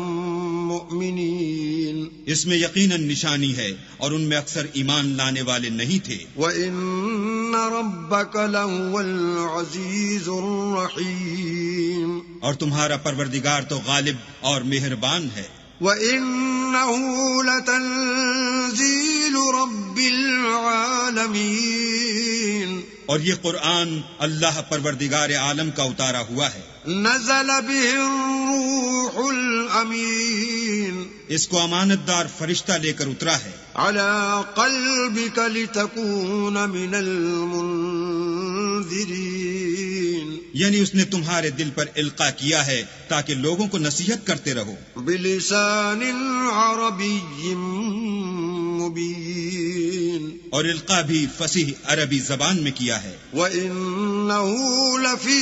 مؤمنين اس میں یقیناً نشانی ہے اور ان میں اکثر ایمان لانے والے نہیں تھے. وإن ربك لهو العزيز الرحيم اور تمہارا پروردگار تو غالب اور مہربان ہے. وإنه لتنزيل رب العالمين اور یہ قرآن اللہ پروردگار عالم کا اتارا ہوا ہے. نزل به الروح الأمين اس کو امانت دار فرشتہ لے کر اترا ہے. على قلبك لتكون من المنذرين یعنی اس نے تمہارے دل پر القاء کیا ہے تاکہ لوگوں کو نصیحت کرتے رہو. بلسان عربی مبین اور القاء بھی فصیح عربی زبان میں کیا ہے. وَإِنَّهُ لَفِي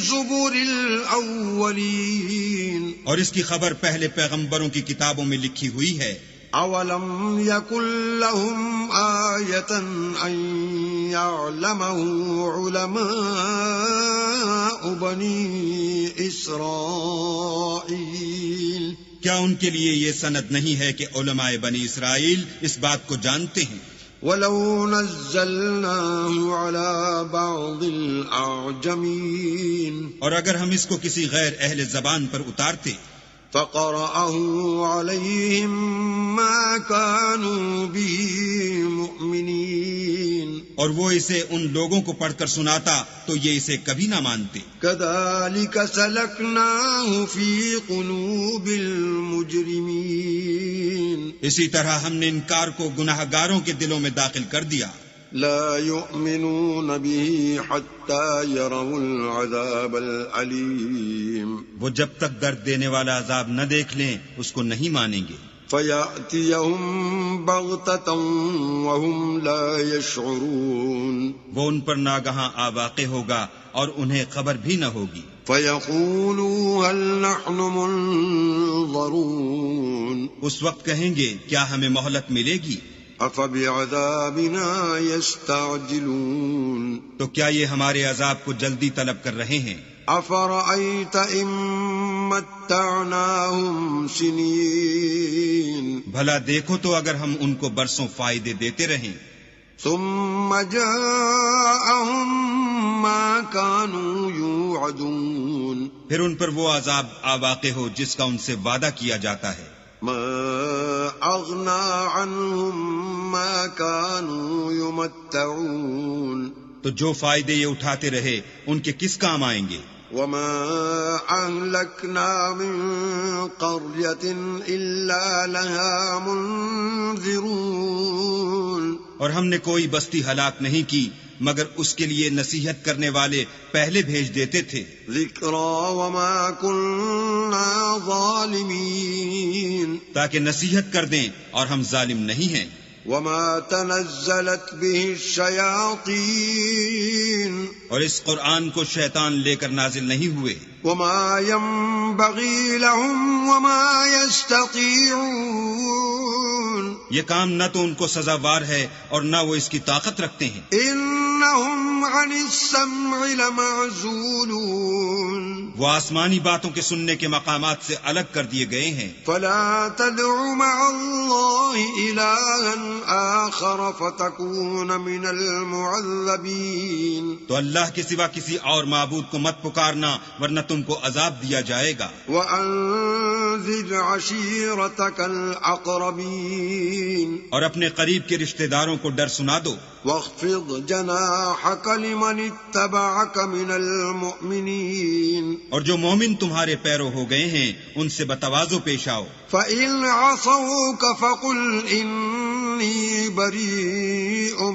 زُبُرِ الْأَوَّلِينَ اور اس کی خبر پہلے پیغمبروں کی کتابوں میں لکھی ہوئی ہے. أَوَلَمْ يَكُنْ لَهُمْ آيَةً أَنْ يَعْلَمَهُ عُلَمَاءُ بَنِي إِسْرَائِيلَ کیا ان کے لیے یہ سند نہیں ہے کہ علماء بنی اسرائیل اس بات کو جانتے ہیں؟ وَلَوْ نَزَّلْنَاهُ عَلَى بَعْضِ الْأَعْجَمِينَ اور اگر ہم اس کو کسی غیر اہل زبان پر اتارتے فَقَرَأَهُ عَلَيْهِمْ مَا كَانُوا بِهِ مُؤْمِنِينَ اور وہ اسے ان لوگوں کو پڑھ کر سناتا تو یہ اسے کبھی نہ مانتے. كَذَلِكَ سَلَكْنَاهُ فِي قُلُوبِ الْمُجْرِمِينَ اسی طرح ہم نے انکار کو گناہ گاروں کے دلوں میں داخل کر دیا. لا يؤمنون به حتى يروا العذاب الأليم وہ جب تک درد دینے والا عذاب نہ دیکھ لیں اس کو نہیں مانیں گے. فَيَأْتِيَهُمْ بَغْتَةً وَهُمْ لَا يَشْعُرُونَ وہ ان پر ناگہاں آ واقع ہوگا اور انہیں خبر بھی نہ ہوگی۔ فَيَقُولُوا هَلْ نَحْنُ مُنظَرُونَ اس وقت کہیں گے کیا ہمیں مہلت ملے گی؟ أَفَبِعَذَابِنَا يَسْتَعْجِلُونَ تو کیا یہ ہمارے عذاب کو جلدی طلب کر رہے ہیں؟ أَفَرَأَيْتَ إِن مَّتَّعْنَاهُمْ سِنِينَ بھلا دیکھو تو اگر ہم ان کو برسوں فائدے دیتے رہیں، ثُمَّ جَاءَهُم مَّا كَانُوا يُوعَدُونَ پھر ان پر وہ عذاب واقع ہو جس کا ان سے وعدہ کیا جاتا ہے۔ مَا أَغْنَىٰ عَنْهُم مَّا كَانُوا يُمَتَّعُونَ تو جو فائدے یہ اٹھاتے رہے ان کے کس کام آئیں گے؟ وَمَا أَهْلَكْنَا مِن قَرْيَةٍ إِلَّا لَهَا مُنذِرُونَ اور ہم نے کوئی بستی ہلاک نہیں کی مگر اس کے لیے نصیحت کرنے والے پہلے بھیج دیتے تھے۔ ذِكْرَىٰ وَمَا كُنَّا ظَالِمِينَ تاکہ نصیحت کر دیں اور ہم ظالم نہیں ہیں۔ وَمَا تَنَزَّلَتْ بِهِ الشَّيَاطِينُ اور اس قرآن کو شیطان لے کر نازل نہیں ہوئے۔ وَمَا يَنبَغِي لَهُمْ وَمَا يَسْتَطِيعُونَ یہ کام نہ تو ان کو سزاوار ہے اور نہ وہ اس کی طاقت رکھتے ہیں۔ إِنَّهُمْ عَنِ السَّمْعِ لَمَعْزُولُونَ وہ آسمانی باتوں کے سننے کے مقامات سے الگ کر دیے گئے ہیں۔ فَلَا تَدْعُ مَعَ اللَّهِ إِلَٰهًا آخَرَ فَتَكُونَ مِنَ الْمُعَذَّبِينَ تو اللہ کے سوا کسی اور معبود کو مت پکارنا ورنہ تم کو عذاب دیا جائے گا۔ وَأَنذِرْ عَشِيرَتَكَ الْأَقْرَبِينَ اور اپنے قریب کے رشتہ داروں کو ڈر سنا دو۔ وَاخْفِضْ جَنَاحَكَ لِمَنِ اتَّبَعَكَ مِنَ الْمُؤْمِنِينَ اور جو مومن تمہارے پیرو ہو گئے ہیں ان سے بتواضع پیش آؤ۔ فَإِنْ عَصَوْكَ فَقُلْ إِنِّي بَرِيءٌ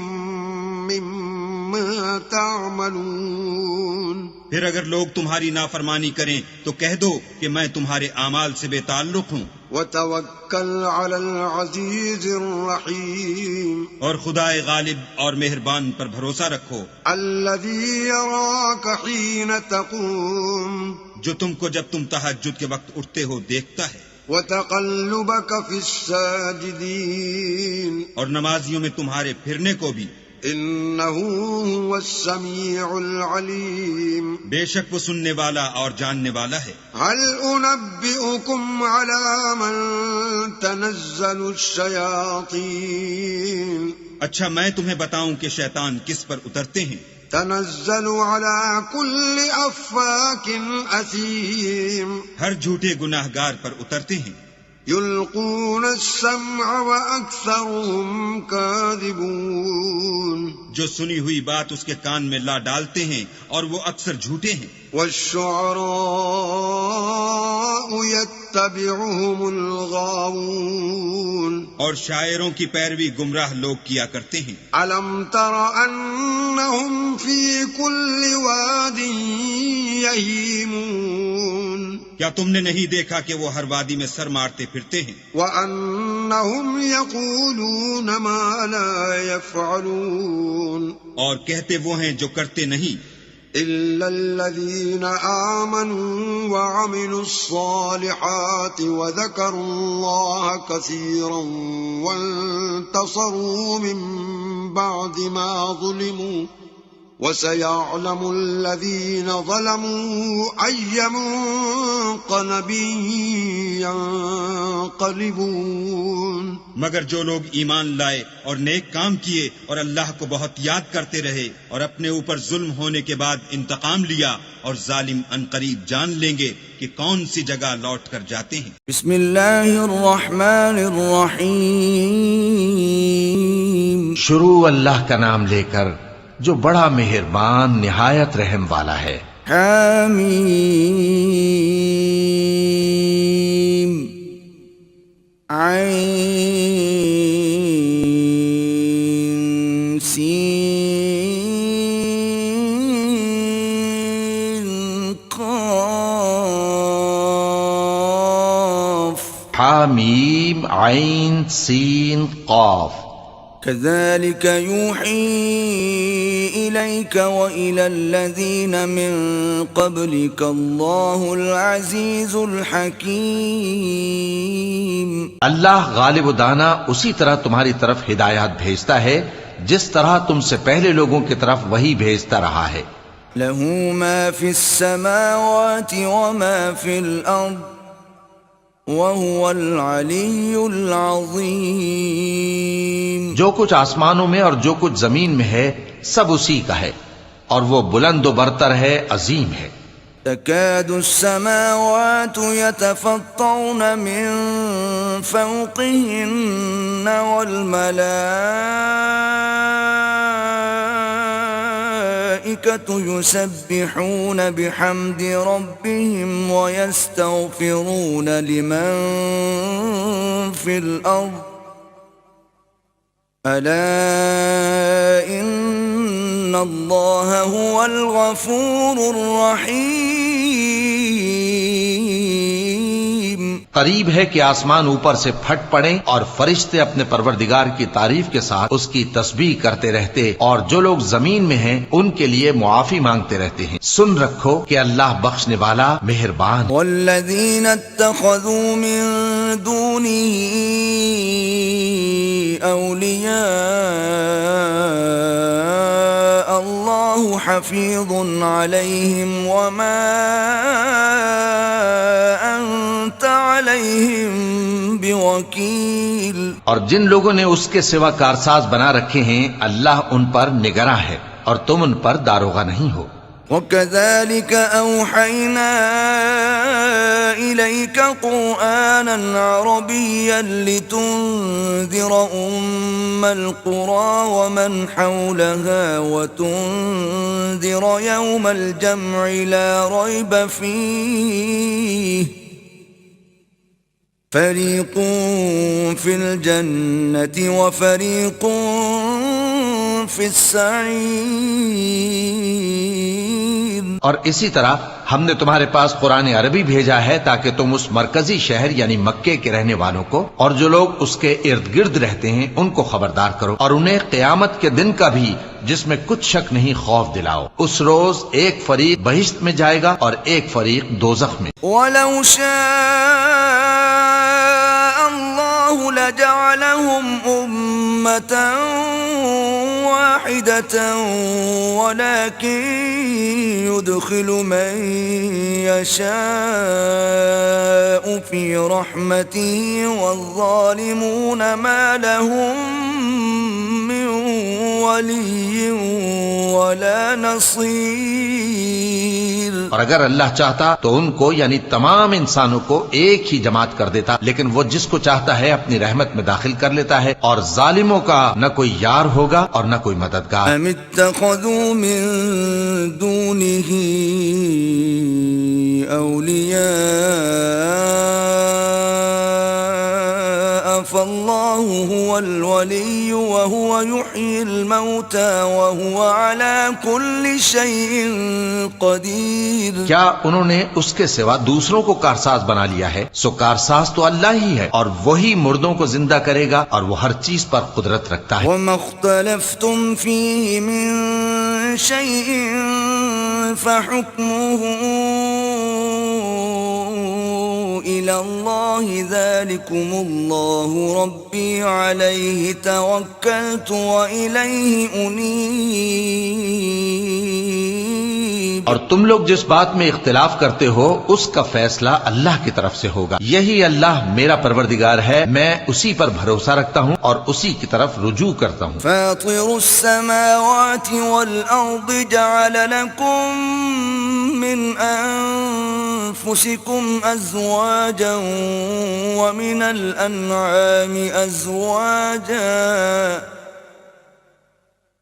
مِّمَّا تَعْمَلُونَ پھر اگر لوگ تمہاری نافرمانی کریں تو کہہ دو کہ میں تمہارے اعمال سے بے تعلق ہوں۔ وَتَوَكَّلْ عَلَى الْعَزِيزِ الرَّحِيمِ اور خدائے غالب اور مہربان پر بھروسہ رکھو، الَّذِي يَرَاكَ حِينَ تَقُومُ جو تم کو جب تم تہجد کے وقت اٹھتے ہو دیکھتا ہے، وَتَقَلُّبَكَ فِي السَّاجِدِينَ اور نمازیوں میں تمہارے پھرنے کو بھی۔ إِنَّهُ هُوَ السَّمِيعُ الْعَلِيمُ بے شک وہ سننے والا اور جاننے والا ہے۔ هَلْ أُنَبِّئُكُمْ عَلَى مَن تَنَزَّلُ الشَّيَاطِينُ اچھا میں تمہیں بتاؤں کہ شیطان کس پر اترتے ہیں؟ تَنَزَّلُ عَلَى كُلِّ أَفَّاكٍ أَثِيمٍ ہر جھوٹے گناہگار پر اترتے ہیں۔ يُلْقُونَ السَّمْعَ وَأَكْثَرُهُمْ كَاذِبُونَ جو سنی ہوئی بات اس کے کان میں لا ڈالتے ہیں اور وہ اکثر جھوٹے ہیں۔ وَالشُّعَرَاءُ يَتَّبِعُهُمُ الْغَاوُونَ اور شاعروں کی پیروی گمراہ لوگ کیا کرتے ہیں۔ أَلَمْ تَرَ أَنَّهُمْ فِي كُلِّ وَادٍ يَهِيمُونَ کیا تم نے نہیں دیکھا کہ وہ ہر وادی میں سر مارتے پھرتے ہیں؟ وَأَنَّهُمْ يَقُولُونَ مَا لَا يَفْعَلُونَ اور کہتے وہ ہیں جو کرتے نہیں۔ إِلَّا الَّذِينَ آمَنُوا وَعَمِلُوا الصَّالِحَاتِ وَذَكَرُوا اللَّهَ كَثِيرًا وَانتَصَرُوا مِن بَعْدِ مَا ظُلِمُوا وَسَيَعْلَمُ الَّذِينَ ظَلَمُوا أَيَّ مُنقَلَبٍ يَنقَلِبُونَ مگر جو لوگ ایمان لائے اور نیک کام کیے اور اللہ کو بہت یاد کرتے رہے اور اپنے اوپر ظلم ہونے کے بعد انتقام لیا اور ظالم عنقریب جان لیں گے کہ کون سی جگہ لوٹ کر جاتے ہیں۔ بسم اللہ الرحمن الرحیم شروع اللہ کا نام لے کر جو بڑا مہربان نہایت رحم والا ہے۔ حمیم عین سین قاف حامیم عین سین قاف كذلك يوحي إليك وإلى الذين من قبلك الله العزيز الحكيم. اللہ غالب و دانا اسی طرح تمہاری طرف ہدایات بھیجتا ہے جس طرح تم سے پہلے لوگوں کی طرف وہی بھیجتا رہا ہے. له ما في السماوات وما في الأرض وهو العلی العظیم. جو کچھ آسمانوں میں اور جو کچھ زمین میں ہے سب اسی کا ہے اور وہ بلند و برتر ہے، عظیم ہے. تكاد السماوات يتفطرن من فوقهن والملائكة يسبحون بحمد ربهم ويستغفرون لمن في الأرض ألا إن الله هو الغفور الرحيم. قریب ہے کہ آسمان اوپر سے پھٹ پڑیں اور فرشتے اپنے پروردگار کی تعریف کے ساتھ اس کی تسبیح کرتے رہتے اور جو لوگ زمین میں ہیں ان کے لیے معافی مانگتے رہتے ہیں. سن رکھو کہ اللہ بخشنے والا مہربان. والذین اتخذوا من دونه اولیاء اللہ حفیظ علیہم وما انت علیہم بوکیل. اور جن لوگوں نے اس کے سوا کارساز بنا رکھے ہیں اللہ ان پر نگراں ہے اور تم ان پر داروغہ نہیں ہو. وَكَذَلِكَ أَوْحَيْنَا إِلَيْكَ قُرْآنًا عَرَبِيًّا لِتُنذِرَ أُمَّ الْقُرَى وَمَنْ حَوْلَهَا وَتُنذِرَ يَوْمَ الْجَمْعِ لَا رَيْبَ فِيهِ فَرِيقٌ فِي الْجَنَّةِ وَفَرِيقٌ فِي السَّعِيرِ. اور اسی طرح ہم نے تمہارے پاس قرآن عربی بھیجا ہے تاکہ تم اس مرکزی شہر یعنی مکے کے رہنے والوں کو اور جو لوگ اس کے ارد گرد رہتے ہیں ان کو خبردار کرو اور انہیں قیامت کے دن کا بھی جس میں کچھ شک نہیں خوف دلاؤ. اس روز ایک فریق بہشت میں جائے گا اور ایک فریق دوزخ میں. وَلَوْ شَاءَ اللَّهُ لَجَعَلَهُمْ أُمَّةً واحدة ولكن يدخل من يشاء في رحمته والظالمون ما لهم من ولي ولا نصير. اور اگر اللہ چاہتا تو ان کو یعنی تمام انسانوں کو ایک ہی جماعت کر دیتا، لیکن وہ جس کو چاہتا ہے اپنی رحمت میں داخل کر لیتا ہے اور ظالموں کا نہ کوئی یار ہوگا اور نہ کوئی مددگار. ام اتخذوا من دونه اولیاء فالله هو الولي وهو يحيي الموتى وهو على كل شيء قدير. کیا انہوں نے اس کے سوا دوسروں کو کارساز بنا لیا ہے؟ سو کارساز تو اللہ ہی ہے اور وہی مردوں کو زندہ کرے گا اور وہ ہر چیز پر قدرت رکھتا ہے. وما اختلفتم فيه من شيء فحكمه إلى الله ذلكم الله ربي عليه توكلت وإليه أنيب. اور تم لوگ جس بات میں اختلاف کرتے ہو اس کا فیصلہ اللہ کی طرف سے ہوگا. یہی اللہ میرا پروردگار ہے، میں اسی پر بھروسہ رکھتا ہوں اور اسی کی طرف رجوع کرتا ہوں. فاطر السماوات والأرض جعل لكم من أنفسكم أزواجا ومن الأنعام أزواجا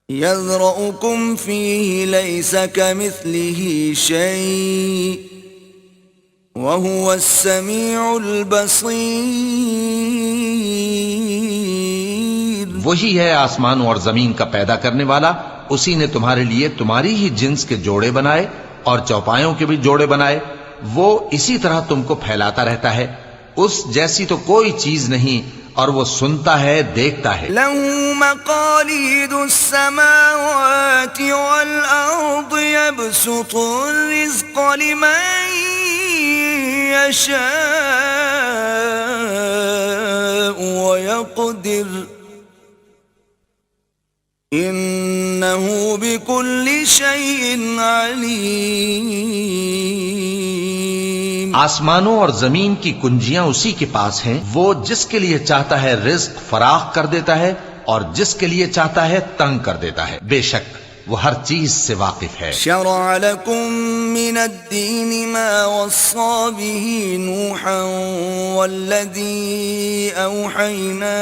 يذرأكم فيه ليس كمثله شيء وهو السميع البصير. وہی ہے آسمانوں اور زمین کا پیدا کرنے والا، اسی نے تمہارے لیے تمہاری ہی جنس کے جوڑے بنائے اور چوپایوں کے بھی جوڑے بنائے. وہ اسی طرح تم کو پھیلاتا رہتا ہے، اس جیسی تو کوئی چیز نہیں اور وہ سنتا ہے دیکھتا ہے. له مقاليد السماوات والأرض يبسط الرزق لمن يشاء ويقدر إنه بكل شيء عليم. آسمانوں اور زمین کی کنجیاں اسی کے پاس ہیں. وہ جس کے لیے چاہتا ہے رزق فراخ کر دیتا ہے اور جس کے لیے چاہتا ہے تنگ کر دیتا ہے. بے شک وہ ہر چیز سے واقف ہے. شرع لكم من الدين ما وصى به نوحا والذي أوحينا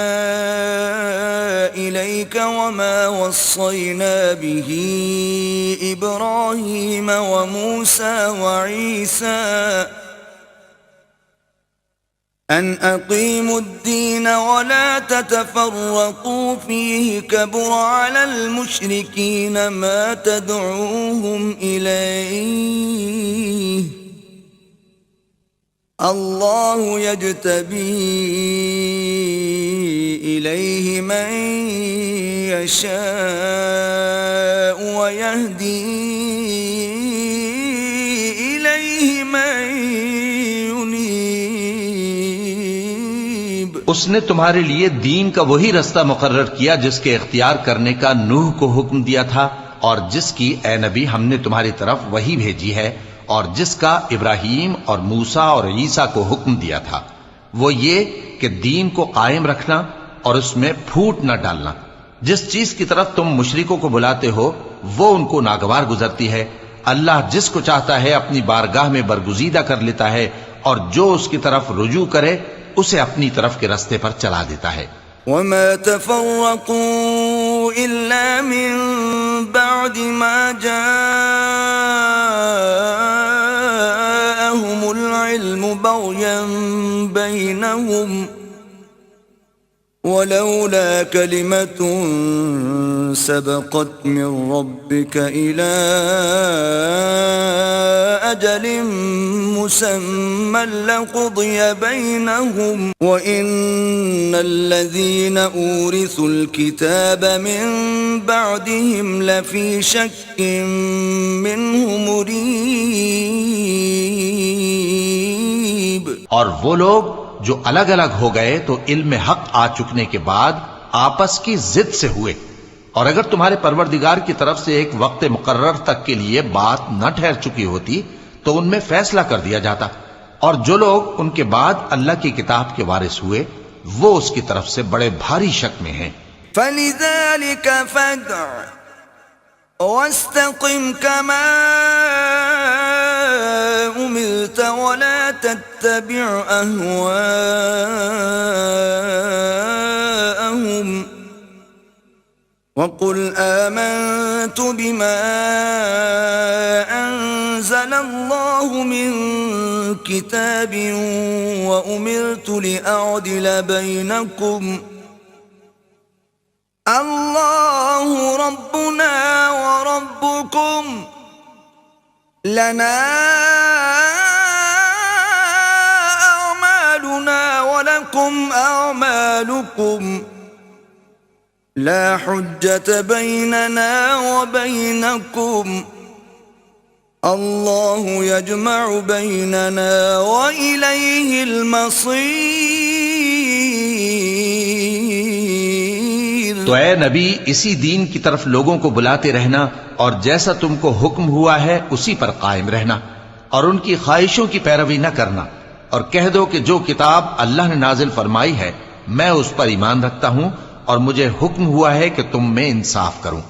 إليك وما وصينا به إبراهيم وموسى وعيسى أن أقيموا الدين ولا تتفرقوا فيه كبر على المشركين ما تدعوهم إليه الله يجتبي إليه من يشاء ويهدي إليه من اس نے تمہارے لیے دین کا وہی رستہ مقرر کیا جس کے اختیار کرنے کا نوح کو حکم دیا تھا اور جس کی اے نبی ہم نے تمہاری طرف وہی بھیجی ہے اور جس کا ابراہیم اور موسیٰ اور عیسیٰ کو حکم دیا تھا. وہ یہ کہ دین کو قائم رکھنا اور اس میں پھوٹ نہ ڈالنا. جس چیز کی طرف تم مشرکوں کو بلاتے ہو وہ ان کو ناگوار گزرتی ہے. اللہ جس کو چاہتا ہے اپنی بارگاہ میں برگزیدہ کر لیتا ہے اور جو اس کی طرف رجوع کرے اسے اپنی طرف کے رستے پر چلا دیتا ہے. وما تفرقوا إلا من بعد ما جاءهم العلم بغيا بينهم ولولا كلمة سبقت من ربك إلى أجل مسمى لقضي بينهم وإن الذين أورثوا الكتاب من بعدهم لفي شك منه مريب. اور وہ لوگ جو الگ الگ ہو گئے تو علم حق آ چکنے کے بعد آپس کی ضد سے ہوئے. اور اگر تمہارے پروردگار کی طرف سے ایک وقت مقرر تک کے لیے بات نہ ٹھہر چکی ہوتی تو ان میں فیصلہ کر دیا جاتا. اور جو لوگ ان کے بعد اللہ کی کتاب کے وارث ہوئے وہ اس کی طرف سے بڑے بھاری شک میں ہیں. فَلِذَلِكَ فَادْعُ وَاسْتَقِمْ كَمَا أُمِرْتَ وَلَا تَتَّبِعْ أَهْوَاءَهُمْ وَقُلْ آمَنْتُ بِمَا أَنزَلَ اللَّهُ مِنْ كِتَابٍ وَأُمِرْتُ لِأَعْدِلَ بَيْنَكُمْ الله ربنا وربكم لنا أعمالنا ولكم أعمالكم لا حجة بيننا وبينكم الله يجمع بيننا وإليه المصير. تو اے نبی اسی دین کی طرف لوگوں کو بلاتے رہنا اور جیسا تم کو حکم ہوا ہے اسی پر قائم رہنا اور ان کی خواہشوں کی پیروی نہ کرنا. اور کہہ دو کہ جو کتاب اللہ نے نازل فرمائی ہے میں اس پر ایمان رکھتا ہوں اور مجھے حکم ہوا ہے کہ تم میں انصاف کروں.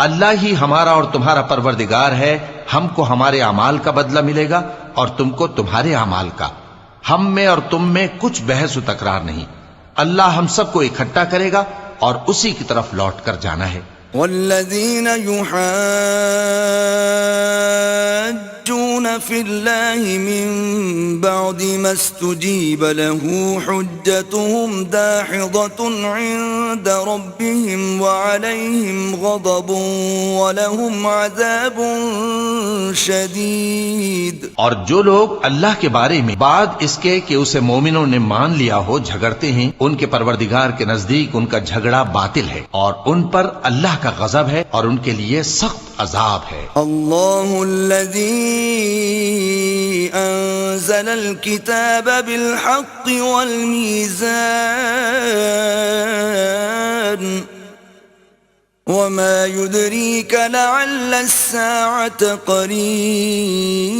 اللہ ہی ہمارا اور تمہارا پروردگار ہے. ہم کو ہمارے اعمال کا بدلہ ملے گا اور تم کو تمہارے اعمال کا. ہم میں اور تم میں کچھ بحث و تکرار نہیں. اللہ ہم سب کو اکٹھا کرے گا اور اسی کی طرف لوٹ کر جانا ہے. والذین یحاجون يحاجون في الله من بعد ما استجيب له حجتهم داحضة عند ربهم وعليهم غضب ولهم عذاب شدید. اور جو لوگ اللہ کے بارے میں بعد اس کے کہ اسے مومنوں نے مان لیا ہو جھگڑتے ہیں، ان کے پروردگار کے نزدیک ان کا جھگڑا باطل ہے اور ان پر اللہ کا غضب ہے اور ان کے لیے سخت عذاب ہے. اللہ الذی انزل الكتاب بالحق والمیزان وما يدريك لعل الساعة قریب.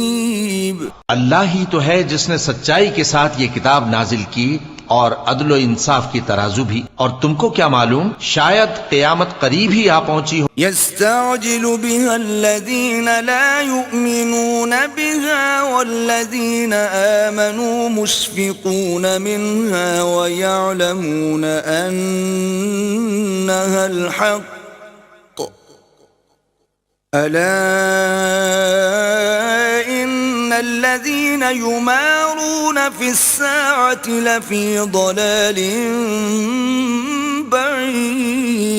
اللہ ہی تو ہے جس نے سچائی کے ساتھ یہ کتاب نازل کی اور عدل و انصاف کی ترازو بھی، اور تم کو کیا معلوم شاید قیامت قریب ہی آ پہنچی ہو. يستعجل بها الذين لا يؤمنون بها والذين آمنوا مشفقون منها ويعلمون أنها الحق ألا إن الذين يمارون في الساعة لفي ضلال بعيد.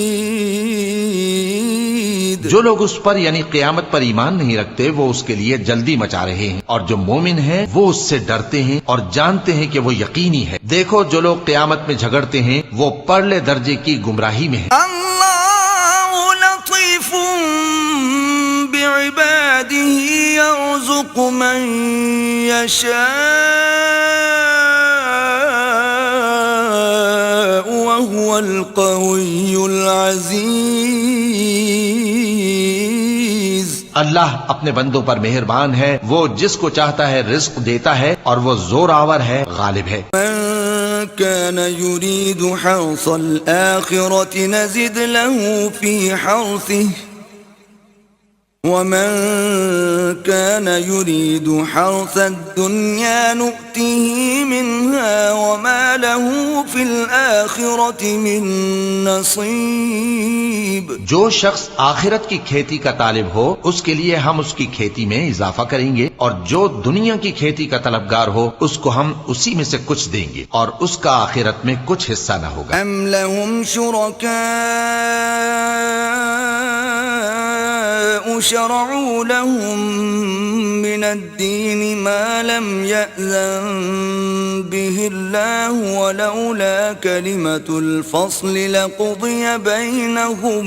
جو لوگ اس پر یعنی قیامت پر ایمان نہیں رکھتے وہ اس کے لیے جلدی مچا رہے ہیں، اور جو مومن ہیں وہ اس سے ڈرتے ہیں اور جانتے ہیں کہ وہ یقینی ہے. دیکھو جو لوگ قیامت میں جھگڑتے ہیں وہ پرلے درجے کی گمراہی میں ہیں. اللہ لطیف بعباده يرزق من يشاء وهو القوي العزيز. اللہ اپنے بندوں پر مہربان ہے، وہ جس کو چاہتا ہے رزق دیتا ہے اور وہ زور آور ہے، غالب ہے. من كان يريد حرث الآخرة نزد له في حرثه ومن كان يريد حرث الدنيا نؤته منها وما له في الآخرة من نصيب. جو شخص آخرت کی کھیتی کا طالب ہو اس کے لیے ہم اس کی کھیتی میں اضافہ کریں گے، اور جو دنیا کی کھیتی کا طلبگار ہو اس کو ہم اسی میں سے کچھ دیں گے اور اس کا آخرت میں کچھ حصہ نہ ہوگا. ام لهم شركاء شرعوا لهم من الدين ما لم يأذن به الله ولولا كلمة الفصل لقضي بينهم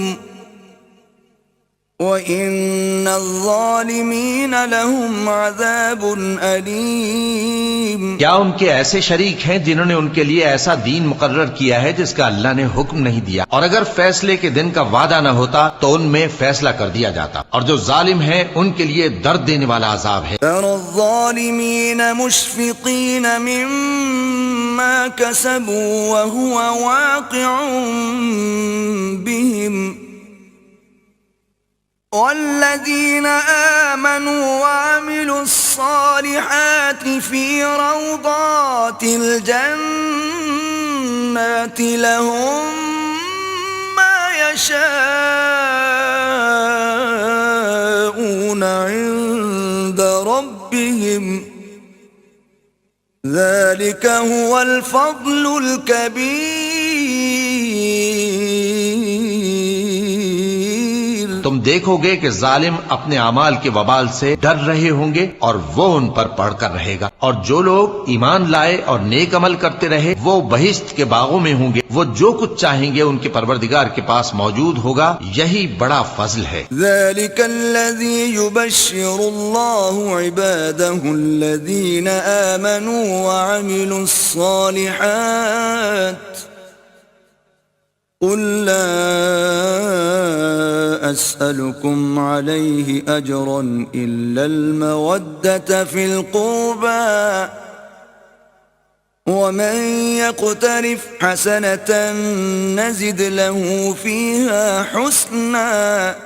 وَإِنَّ الظَّالِمِينَ لَهُمْ عَذَابٌ أَلِيمٌ. کیا ان کے ایسے شریک ہیں جنہوں نے ان کے لیے ایسا دین مقرر کیا ہے جس کا اللہ نے حکم نہیں دیا، اور اگر فیصلے کے دن کا وعدہ نہ ہوتا تو ان میں فیصلہ کر دیا جاتا، اور جو ظالم ہیں ان کے لیے درد دینے والا عذاب ہے. تَرَى الظَّالِمِينَ مُشْفِقِينَ مِمَّا كَسَبُوا وَهُوَ وَاقِعٌ بِهِمْ والذين آمنوا وعملوا الصالحات في روضات الجنات لهم ما يشاءون عند ربهم ذلك هو الفضل الكبير. تم دیکھو گے کہ ظالم اپنے اعمال کے وبال سے ڈر رہے ہوں گے اور وہ ان پر پڑھ کر رہے گا، اور جو لوگ ایمان لائے اور نیک عمل کرتے رہے وہ بہشت کے باغوں میں ہوں گے، وہ جو کچھ چاہیں گے ان کے پروردگار کے پاس موجود ہوگا، یہی بڑا فضل ہے. ذلك الذي يبشر الله عباده الذين آمنوا وعملوا الصالحات قل لا أسألكم عليه أجرا إلا المودة في القربى ومن يقترف حسنة نزد له فيها حسنا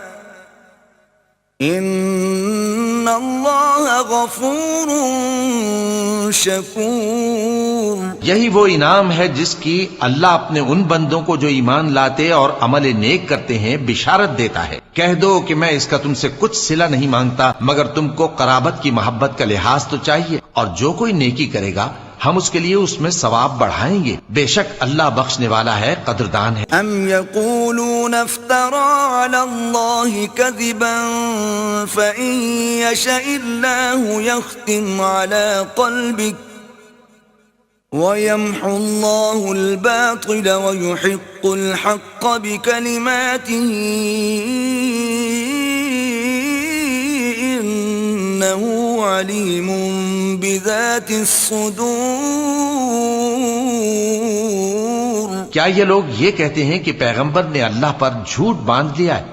إن إن الله غفور شكور. یہی وہ انعام ہے جس کی اللہ اپنے ان بندوں کو جو ایمان لاتے اور عمل نیک کرتے ہیں بشارت دیتا ہے. کہہ دو کہ میں اس کا تم سے کچھ صلہ نہیں مانگتا مگر تم کو قرابت کی محبت کا لحاظ تو چاہیے، اور جو کوئی نیکی کرے گا ہم اس کے لیے اس میں ثواب بڑھائیں گے. بے شک اللہ بخشنے والا ہے، قدردان ہے. أم يقولون افترى على الله كذبا فإن يشاء الله يختم على قلبك ويمحو الله الباطل ويحق الحق بكلماته إنه عليم بذات الصدور. کیا یہ لوگ یہ کہتے ہیں کہ پیغمبر نے اللہ پر جھوٹ باندھ لیا ہے؟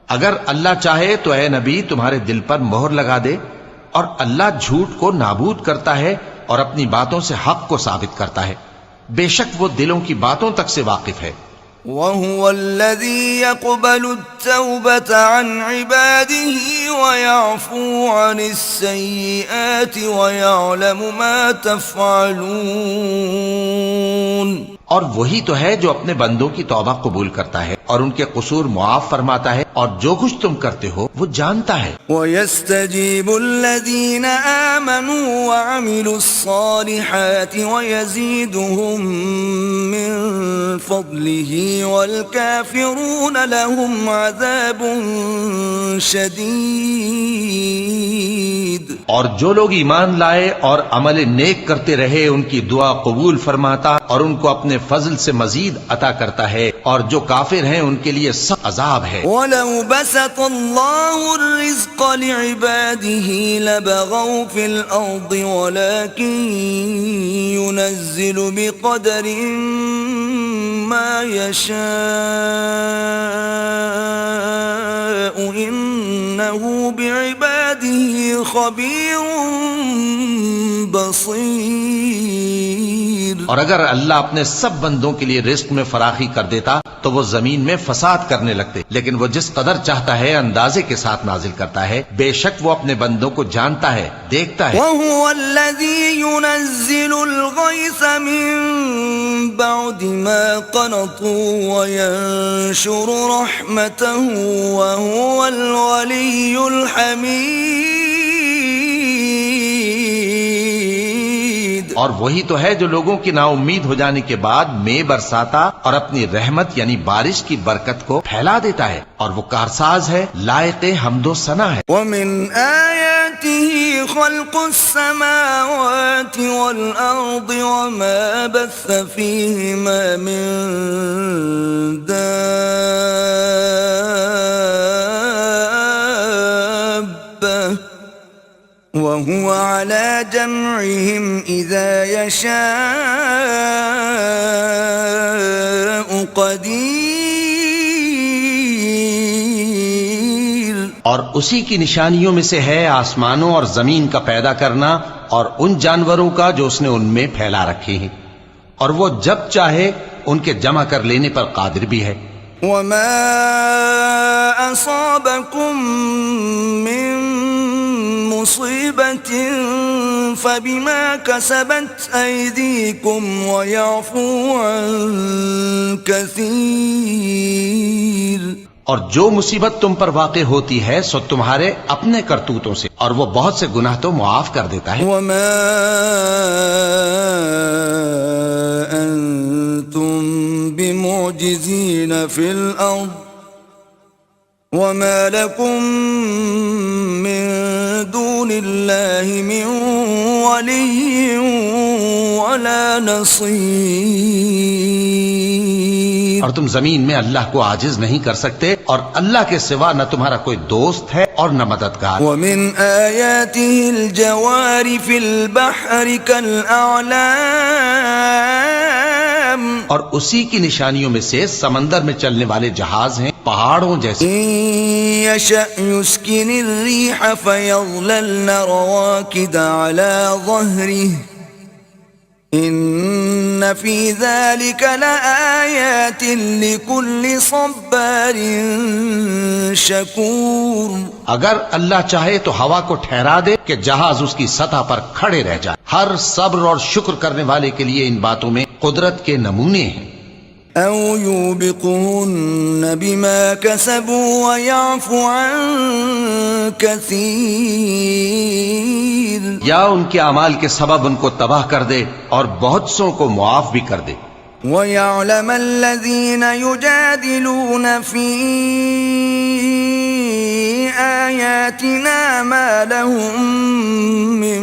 اگر اللہ چاہے تو اے نبی تمہارے دل پر مہر لگا دے، اور اللہ جھوٹ کو نابود کرتا ہے اور اپنی باتوں سے حق کو ثابت کرتا ہے. بے شک وہ دلوں کی باتوں تک سے واقف ہے. وهو الذي يقبل التوبة عن عباده ويعفو عن السيئات ويعلم ما تفعلون. اور وہی تو ہے جو اپنے بندوں کی توبہ قبول کرتا ہے اور ان کے قصور معاف فرماتا ہے، اور جو کچھ تم کرتے ہو وہ جانتا ہے. وَيَسْتَجِيبُ الَّذِينَ آمَنُوا وَعَمِلُوا الصَّالِحَاتِ وَيَزِيدُهُم مِّن فَضْلِهِ وَالْكَافِرُونَ لَهُمْ عَذَابٌ شَدِيدٌ. اور جو لوگ ایمان لائے اور عمل نیک کرتے رہے ان کی دعا قبول فرماتا اور ان کو اپنے فضل سے مزید عطا کرتا ہے، اور جو کافر ہیں ان کے لیے سخت عذاب ہے. وَلَوْ بَسَطَ اللَّهُ الرِّزْقَ لِعِبَادِهِ لَبَغَوْا فِي الْأَرْضِ وَلَكِن يُنَزِّلُ بِقَدَرٍ مَا يَشَاءُ إِنَّهُ بِعِبَادِهِ خَبِيرٌ بَصِيرٌ. اور اگر اللہ اپنے سب بندوں کے لیے رزق میں فراخی کر دیتا تو وہ زمین میں فساد کرنے لگتے، لیکن وہ جس قدر چاہتا ہے اندازے کے ساتھ نازل کرتا ہے. بے شک وہ اپنے بندوں کو جانتا ہے، دیکھتا ہے. وَهُوَ الَّذِي يُنَزِّلُ الْغَيْثَ مِن بَعْدِ مَا قَنَطُوا وَيَنشُرُ رَحْمَتَهُ وَهُوَ الْوَلِيُّ الْحَمِيدُ. اور وہی تو ہے جو لوگوں کی نا امید ہو جانے کے بعد میں برساتا اور اپنی رحمت یعنی بارش کی برکت کو پھیلا دیتا ہے، اور وہ کارساز ہے، لائق حمد و ثنا ہے. وَمِنْ آيَاتِهِ خَلْقُ السَّمَاوَاتِ وَالْأَرْضِ وَمَا بَثَّ فِيهِمَا مِن دَابَّةٍ وَهُوَ عَلَى جَمْعِهِمْ إِذَا يَشَاءُ قَدِيرٌ. اور اسی کی نشانیوں میں سے ہے آسمانوں اور زمین کا پیدا کرنا اور ان جانوروں کا جو اس نے ان میں پھیلا رکھے ہیں، اور وہ جب چاہے ان کے جمع کر لینے پر قادر بھی ہے. وَمَا أَصَابَكُم مِّن مُّصِيبَةٍ فَبِمَا كَسَبَتْ أَيْدِيكُمْ وَيَعْفُو عَن كَثِيرٍ. اور جو مصیبت تم پر واقع ہوتی ہے سو تمہارے اپنے کرتوتوں سے، اور وہ بہت سے گناہ تو معاف کر دیتا ہے. وَمَا أَنتُم بِمُعْجِزِينَ فِي الْأَرْضِ وَمَا لَكُم مِّن دُونِ اللَّهِ مِن وَلِيٍّ وَلَا نَصِيرٍ. اور تم زمین میں اللہ کو عاجز نہیں کر سکتے، اور اللہ کے سوا نہ تمہارا کوئی دوست ہے اور نہ مددگار. وَمِنْ آيَاتِهِ الْجَوَارِ فِي الْبَحْرِ كَالْأَعْلَامِ. اور اسی کی نشانیوں میں سے سمندر میں چلنے والے جہاز ہیں پہاڑوں جیسے. إِن يَشَأْ يُسْكِنِ الرِّيحَ فَيَظْلَلْنَ رَوَاكِدَ عَلَى ظَهْرِهِ إِنَّ فی ذلک لآیات لکل صبار شکور. اگر اللہ چاہے تو ہوا کو ٹھہرا دے کہ جہاز اس کی سطح پر کھڑے رہ جائے. ہر صبر اور شکر کرنے والے کے لیے ان باتوں میں قدرت کے نمونے ہیں. او یوبقهن بما کسبوا ویعفو عن کثیر. یا ان کے اعمال کے سبب ان کو تباہ کر دے اور بہت سوں کو معاف بھی کر دے. وَيَعْلَمَ الَّذِينَ يُجَادِلُونَ فِي آيَاتِنَا مَا لَهُم مِّن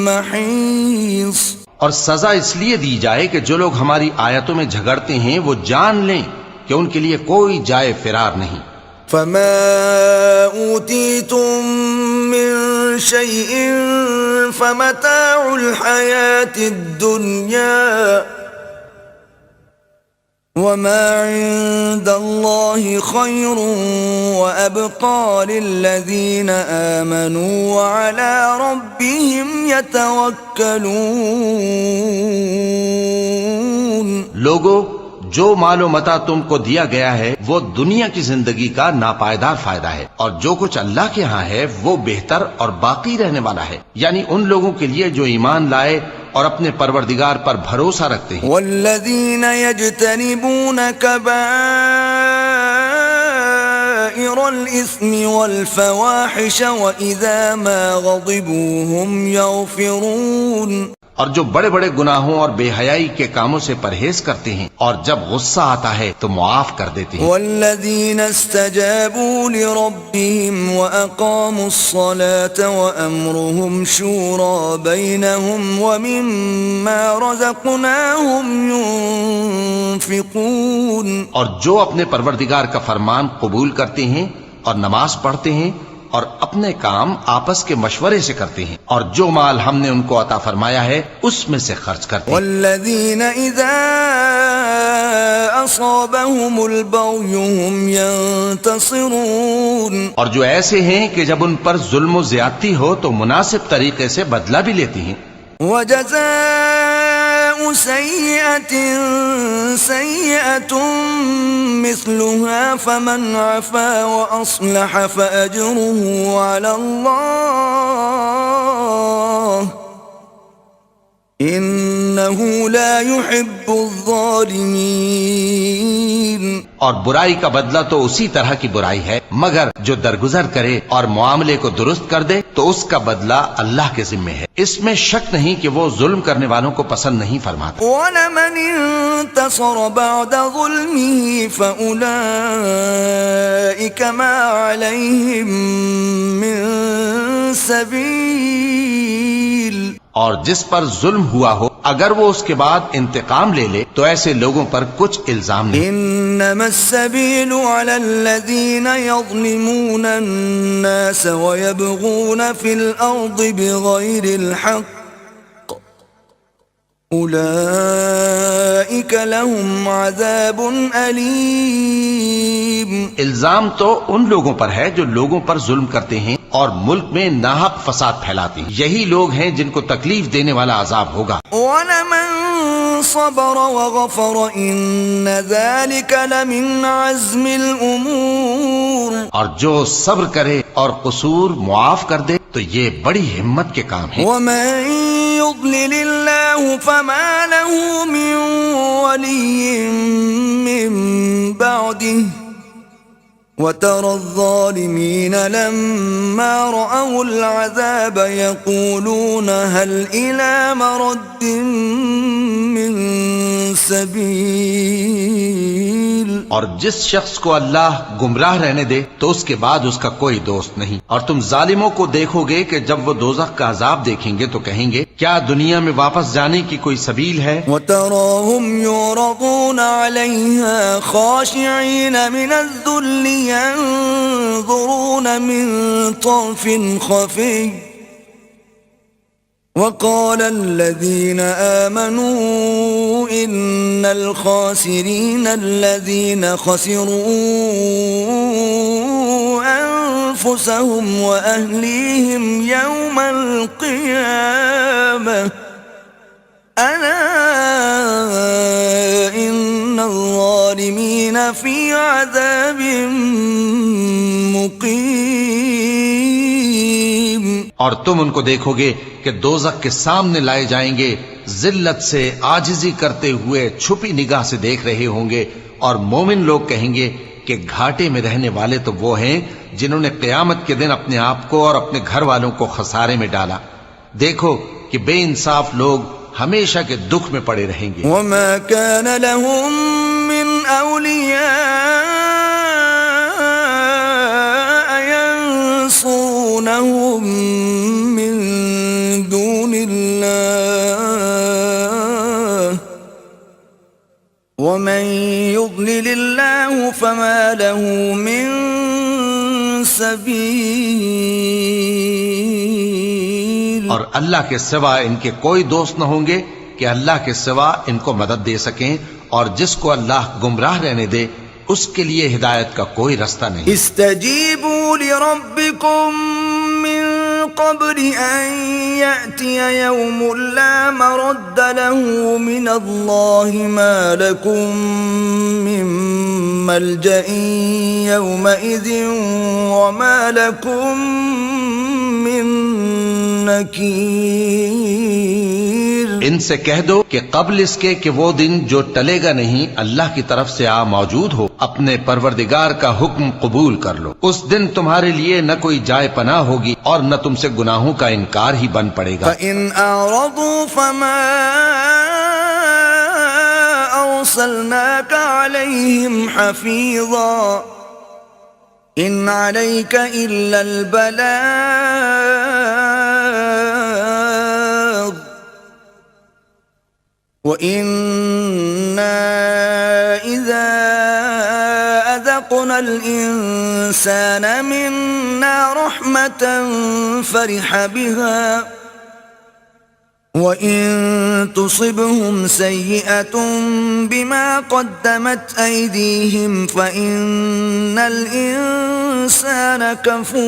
مَّحِيصٍ. اور سزا اس لیے دی جائے کہ جو لوگ ہماری آیتوں میں جھگڑتے ہیں وہ جان لیں کہ ان کے لیے کوئی جائے فرار نہیں. فَمَا أُوتِيتُم مِّن شَيْءٍ فَمَتَاعُ الْحَيَاةِ الدُّنْيَا وَمَا عِندَ اللَّهِ خَيْرٌ وَأَبْقَىٰ لِلَّذِينَ آمَنُوا وَعَلَىٰ رَبِّهِمْ يَتَوَكَّلُونَ. لوگو، جو مال و متاع تم کو دیا گیا ہے وہ دنیا کی زندگی کا ناپائیدار فائدہ ہے، اور جو کچھ اللہ کے ہاں ہے وہ بہتر اور باقی رہنے والا ہے، یعنی ان لوگوں کے لیے جو ایمان لائے اور اپنے پروردگار پر بھروسہ رکھتے ہیں. والذین یجتنبون کبائر الاسم والفواحش وَإِذَا مَا غَضِبُوا هُمْ يَغْفِرُونَ. اور جو بڑے بڑے گناہوں اور بے حیائی کے کاموں سے پرہیز کرتے ہیں اور جب غصہ آتا ہے تو معاف کر دیتے ہیں. والذین استجابوا لربهم وأقاموا الصلاة وأمرهم شورى بينهم ومما رزقناهم ينفقون. اور جو اپنے پروردگار کا فرمان قبول کرتے ہیں اور نماز پڑھتے ہیں اور اپنے کام آپس کے مشورے سے کرتے ہیں، اور جو مال ہم نے ان کو عطا فرمایا ہے اس میں سے خرچ کرتے ہیں. والذین اذا اصابهم البغی هم ينتصرون. اور جو ایسے ہیں کہ جب ان پر ظلم و زیادتی ہو تو مناسب طریقے سے بدلہ بھی لیتی ہیں. وجزاء سیئة سیئة مثلها فمن عفا وأصلح فأجره على الله إنه لا يحب الظالمين. اور برائی کا بدلہ تو اسی طرح کی برائی ہے، مگر جو درگزر کرے اور معاملے کو درست کر دے تو اس کا بدلہ اللہ کے ذمہ ہے. اس میں شک نہیں کہ وہ ظلم کرنے والوں کو پسند نہیں فرماتا. وَلَمَنِ انتصر بعد ظلمه فأولئك ما عليهم من سبيل. اور جس پر ظلم ہوا ہو اگر وہ اس کے بعد انتقام لے لے تو ایسے لوگوں پر کچھ الزام نہیں. انما السبيل على الذين يظلمون الناس ويبغون في الارض بغير الحق اولئك لهم عذاب الیم. الزام تو ان لوگوں پر ہے جو لوگوں پر ظلم کرتے ہیں اور ملک میں ناحق فساد پھیلاتے ہیں، یہی لوگ ہیں جن کو تکلیف دینے والا عذاب ہوگا. وَلَمَن صَبَرَ وَغَفَرَ إِنَّ ذَلِكَ لَمِنْ عَزْمِ الْأُمُورِ. اور جو صبر کرے اور قصور معاف کر دے تو یہ بڑی ہمت کے کام ہے. وَمَن يُضْلِلِ اللَّهُ فَمَا لَهُ مِن وَلِيٍّ مِّن بَعْدِهِ وَتَرَى الظَّالِمِينَ لَمَّا رَأَوُا الْعَذَابَ يَقُولُونَ هَلْ إِلَى مَرَدٍّ مِّن سَبِيلٍ. اور جس شخص کو اللہ گمراہ رہنے دے تو اس کے بعد اس کا کوئی دوست نہیں. اور تم ظالموں کو دیکھو گے کہ جب وہ دوزخ کا عذاب دیکھیں گے تو کہیں گے کیا دنیا میں واپس جانے کی کوئی سبیل ہے؟ وَتَرَاهُمْ يُعْرَضُونَ عَلَيْهَا خَاشِعِينَ مِنَ الذُّلِّ يَنظُرُونَ مِن طَرْفٍ خَفِيٍّ وَقَالَ الَّذِينَ آمَنُوا إِنَّ الْخَاسِرِينَ الَّذِينَ خَسِرُوا أَنفُسَهُمْ وَأَهْلِيهِمْ يَوْمَ الْقِيَامَةِ أَلَا فِي عَذَابٍ مُقِيمٍ. اور تم ان کو دیکھو گے کہ دوزخ کے سامنے لائے جائیں گے، ذلت سے عاجزی کرتے ہوئے چھپی نگاہ سے دیکھ رہے ہوں گے، اور مومن لوگ کہیں گے کہ گھاٹے میں رہنے والے تو وہ ہیں جنہوں نے قیامت کے دن اپنے آپ کو اور اپنے گھر والوں کو خسارے میں ڈالا. دیکھو کہ بے انصاف لوگ ہمیشہ کے دکھ میں پڑے رہیں گے. وَمَا كَانَ لَهُم مِّنْ أَوْلِيَاءَ يَنصُرُونَهُم مِّن دُونِ اللَّهِ وَمَن يُضْلِلِ اللَّهُ فَمَا لَهُ مِن سَبِيلٍ. اور اللہ کے سوا ان کے کوئی دوست نہ ہوں گے کہ اللہ کے سوا ان کو مدد دے سکیں، اور جس کو اللہ گمراہ رہنے دے اس کے لیے ہدایت کا کوئی رستہ نہیں. استجیبوا لربکم من قبل ان یأتی یوم لا مرد له من اللہ ما لکم من ملجأ یومئذ وما لکم من نکیر. ان سے کہہ دو کہ قبل اس کے کہ وہ دن جو ٹلے گا نہیں اللہ کی طرف سے آ موجود ہو، اپنے پروردگار کا حکم قبول کر لو. اس دن تمہارے لیے نہ کوئی جائے پناہ ہوگی اور نہ تم سے گناہوں کا انکار ہی بن پڑے گا. فَإِنْ أَعْرَضُوا فَمَا أَرْسَلْنَاكَ عَلَيْهِمْ حَفِيظًا إِنْ عَلَيْكَ إِلَّا الْبَلَاغُ وَإِنَّا إِذَا أَذَقْنَا الْإِنسَانَ مِنَّا رَحْمَةً فَرِحَ بِهَا وَإِن تُصِبْهُمْ سَيِّئَةٌ بِمَا قَدَّمَتْ أَيْدِيهِمْ فَإِنَّ الْإِنسَانَ كَفُورٌ.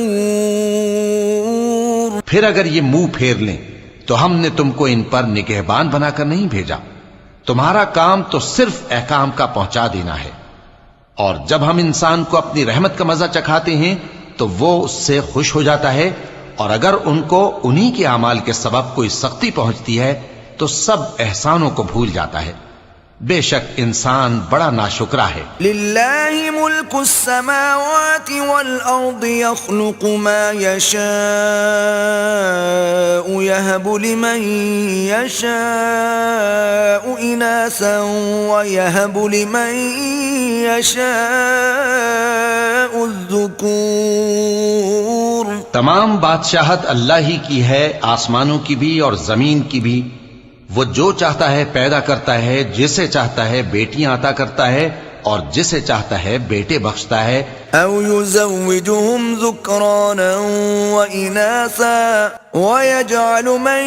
پھر اگر یہ منہ پھیر لیں تو ہم نے تم کو ان پر نگہبان بنا کر نہیں بھیجا، تمہارا کام تو صرف احکام کا پہنچا دینا ہے، اور جب ہم انسان کو اپنی رحمت کا مزہ چکھاتے ہیں تو وہ اس سے خوش ہو جاتا ہے، اور اگر ان کو انہی کے اعمال کے سبب کوئی سختی پہنچتی ہے تو سب احسانوں کو بھول جاتا ہے. بے شک انسان بڑا ناشکرا ہے. للہ ملک السماوات والارض يخلق ما يشاء يهب لمن يشاء اناثا ويهب لمن يشاء الذكور. تمام بادشاہت اللہ ہی کی ہے، آسمانوں کی بھی اور زمین کی بھی. وہ جو چاہتا ہے پیدا کرتا ہے، جسے چاہتا ہے بیٹیاں عطا کرتا ہے اور جسے چاہتا ہے بیٹے بخشتا ہے. او يزوجهم ذكرانا واناثا ويجعل من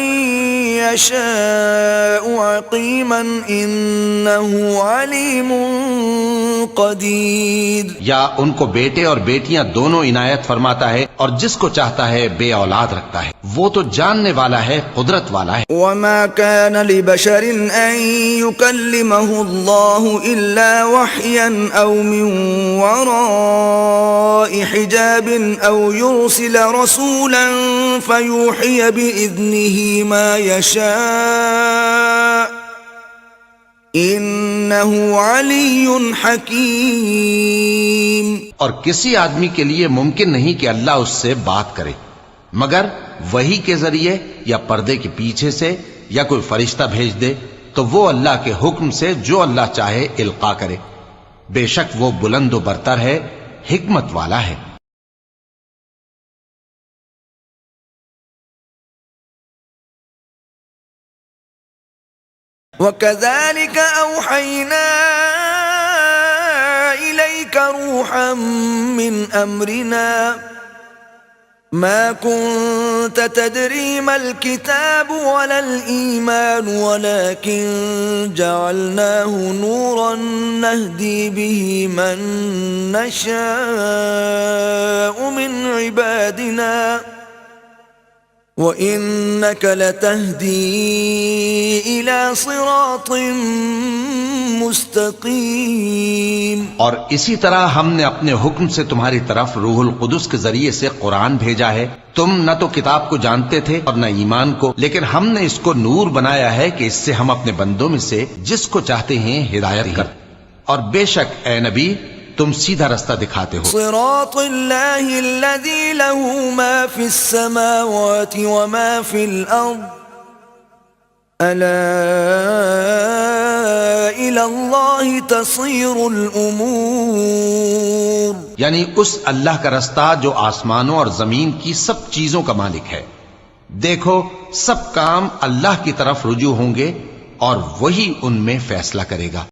يشاء عقيما انه عليم قدير. یا ان کو بیٹے اور بیٹیاں دونوں عنایت فرماتا ہے، اور جس کو چاہتا ہے بے اولاد رکھتا ہے. وہ تو جاننے والا ہے، قدرت والا ہے. وما كان لبشر ان يكلمه الله الا وحيا او من وراء حجاب او يرسل رسولا فيوحي باذنه ما يشاء انه علي حكيم. اور کسی آدمی کے لیے ممکن نہیں کہ اللہ اس سے بات کرے مگر وحی کے ذریعے یا پردے کے پیچھے سے یا کوئی فرشتہ بھیج دے تو وہ اللہ کے حکم سے جو اللہ چاہے القا کرے. بے شک وہ بلند و برتر ہے، حکمت والا ہے. وَكَذَلِكَ أَوْحَيْنَا إِلَيْكَ رُوحًا مِّنْ أَمْرِنَا مَا كُنْتَ تَدْرِي مَا الْكِتَابُ وَلَا الْإِيمَانُ وَلَكِنْ جَعَلْنَاهُ نُورًا نَهْدِي بِهِ مَن نَّشَاءُ مِنْ عِبَادِنَا وَإِنَّكَ لَتَهْدِي إِلَى صِرَاطٍ مُسْتَقِيمٍ، اور اسی طرح ہم نے اپنے حکم سے تمہاری طرف روح القدس کے ذریعے سے قرآن بھیجا ہے۔ تم نہ تو کتاب کو جانتے تھے اور نہ ایمان کو، لیکن ہم نے اس کو نور بنایا ہے کہ اس سے ہم اپنے بندوں میں سے جس کو چاہتے ہیں ہدایت کرتے، اور بے شک اے نبی تم سیدھا رستہ دکھاتے ہو۔ صراط اللہ الذی له ما فی السماوات وما فی الارض الا الى اللہ تصیر الامور، یعنی اس اللہ کا رستہ جو آسمانوں اور زمین کی سب چیزوں کا مالک ہے۔ دیکھو سب کام اللہ کی طرف رجوع ہوں گے اور وہی ان میں فیصلہ کرے گا۔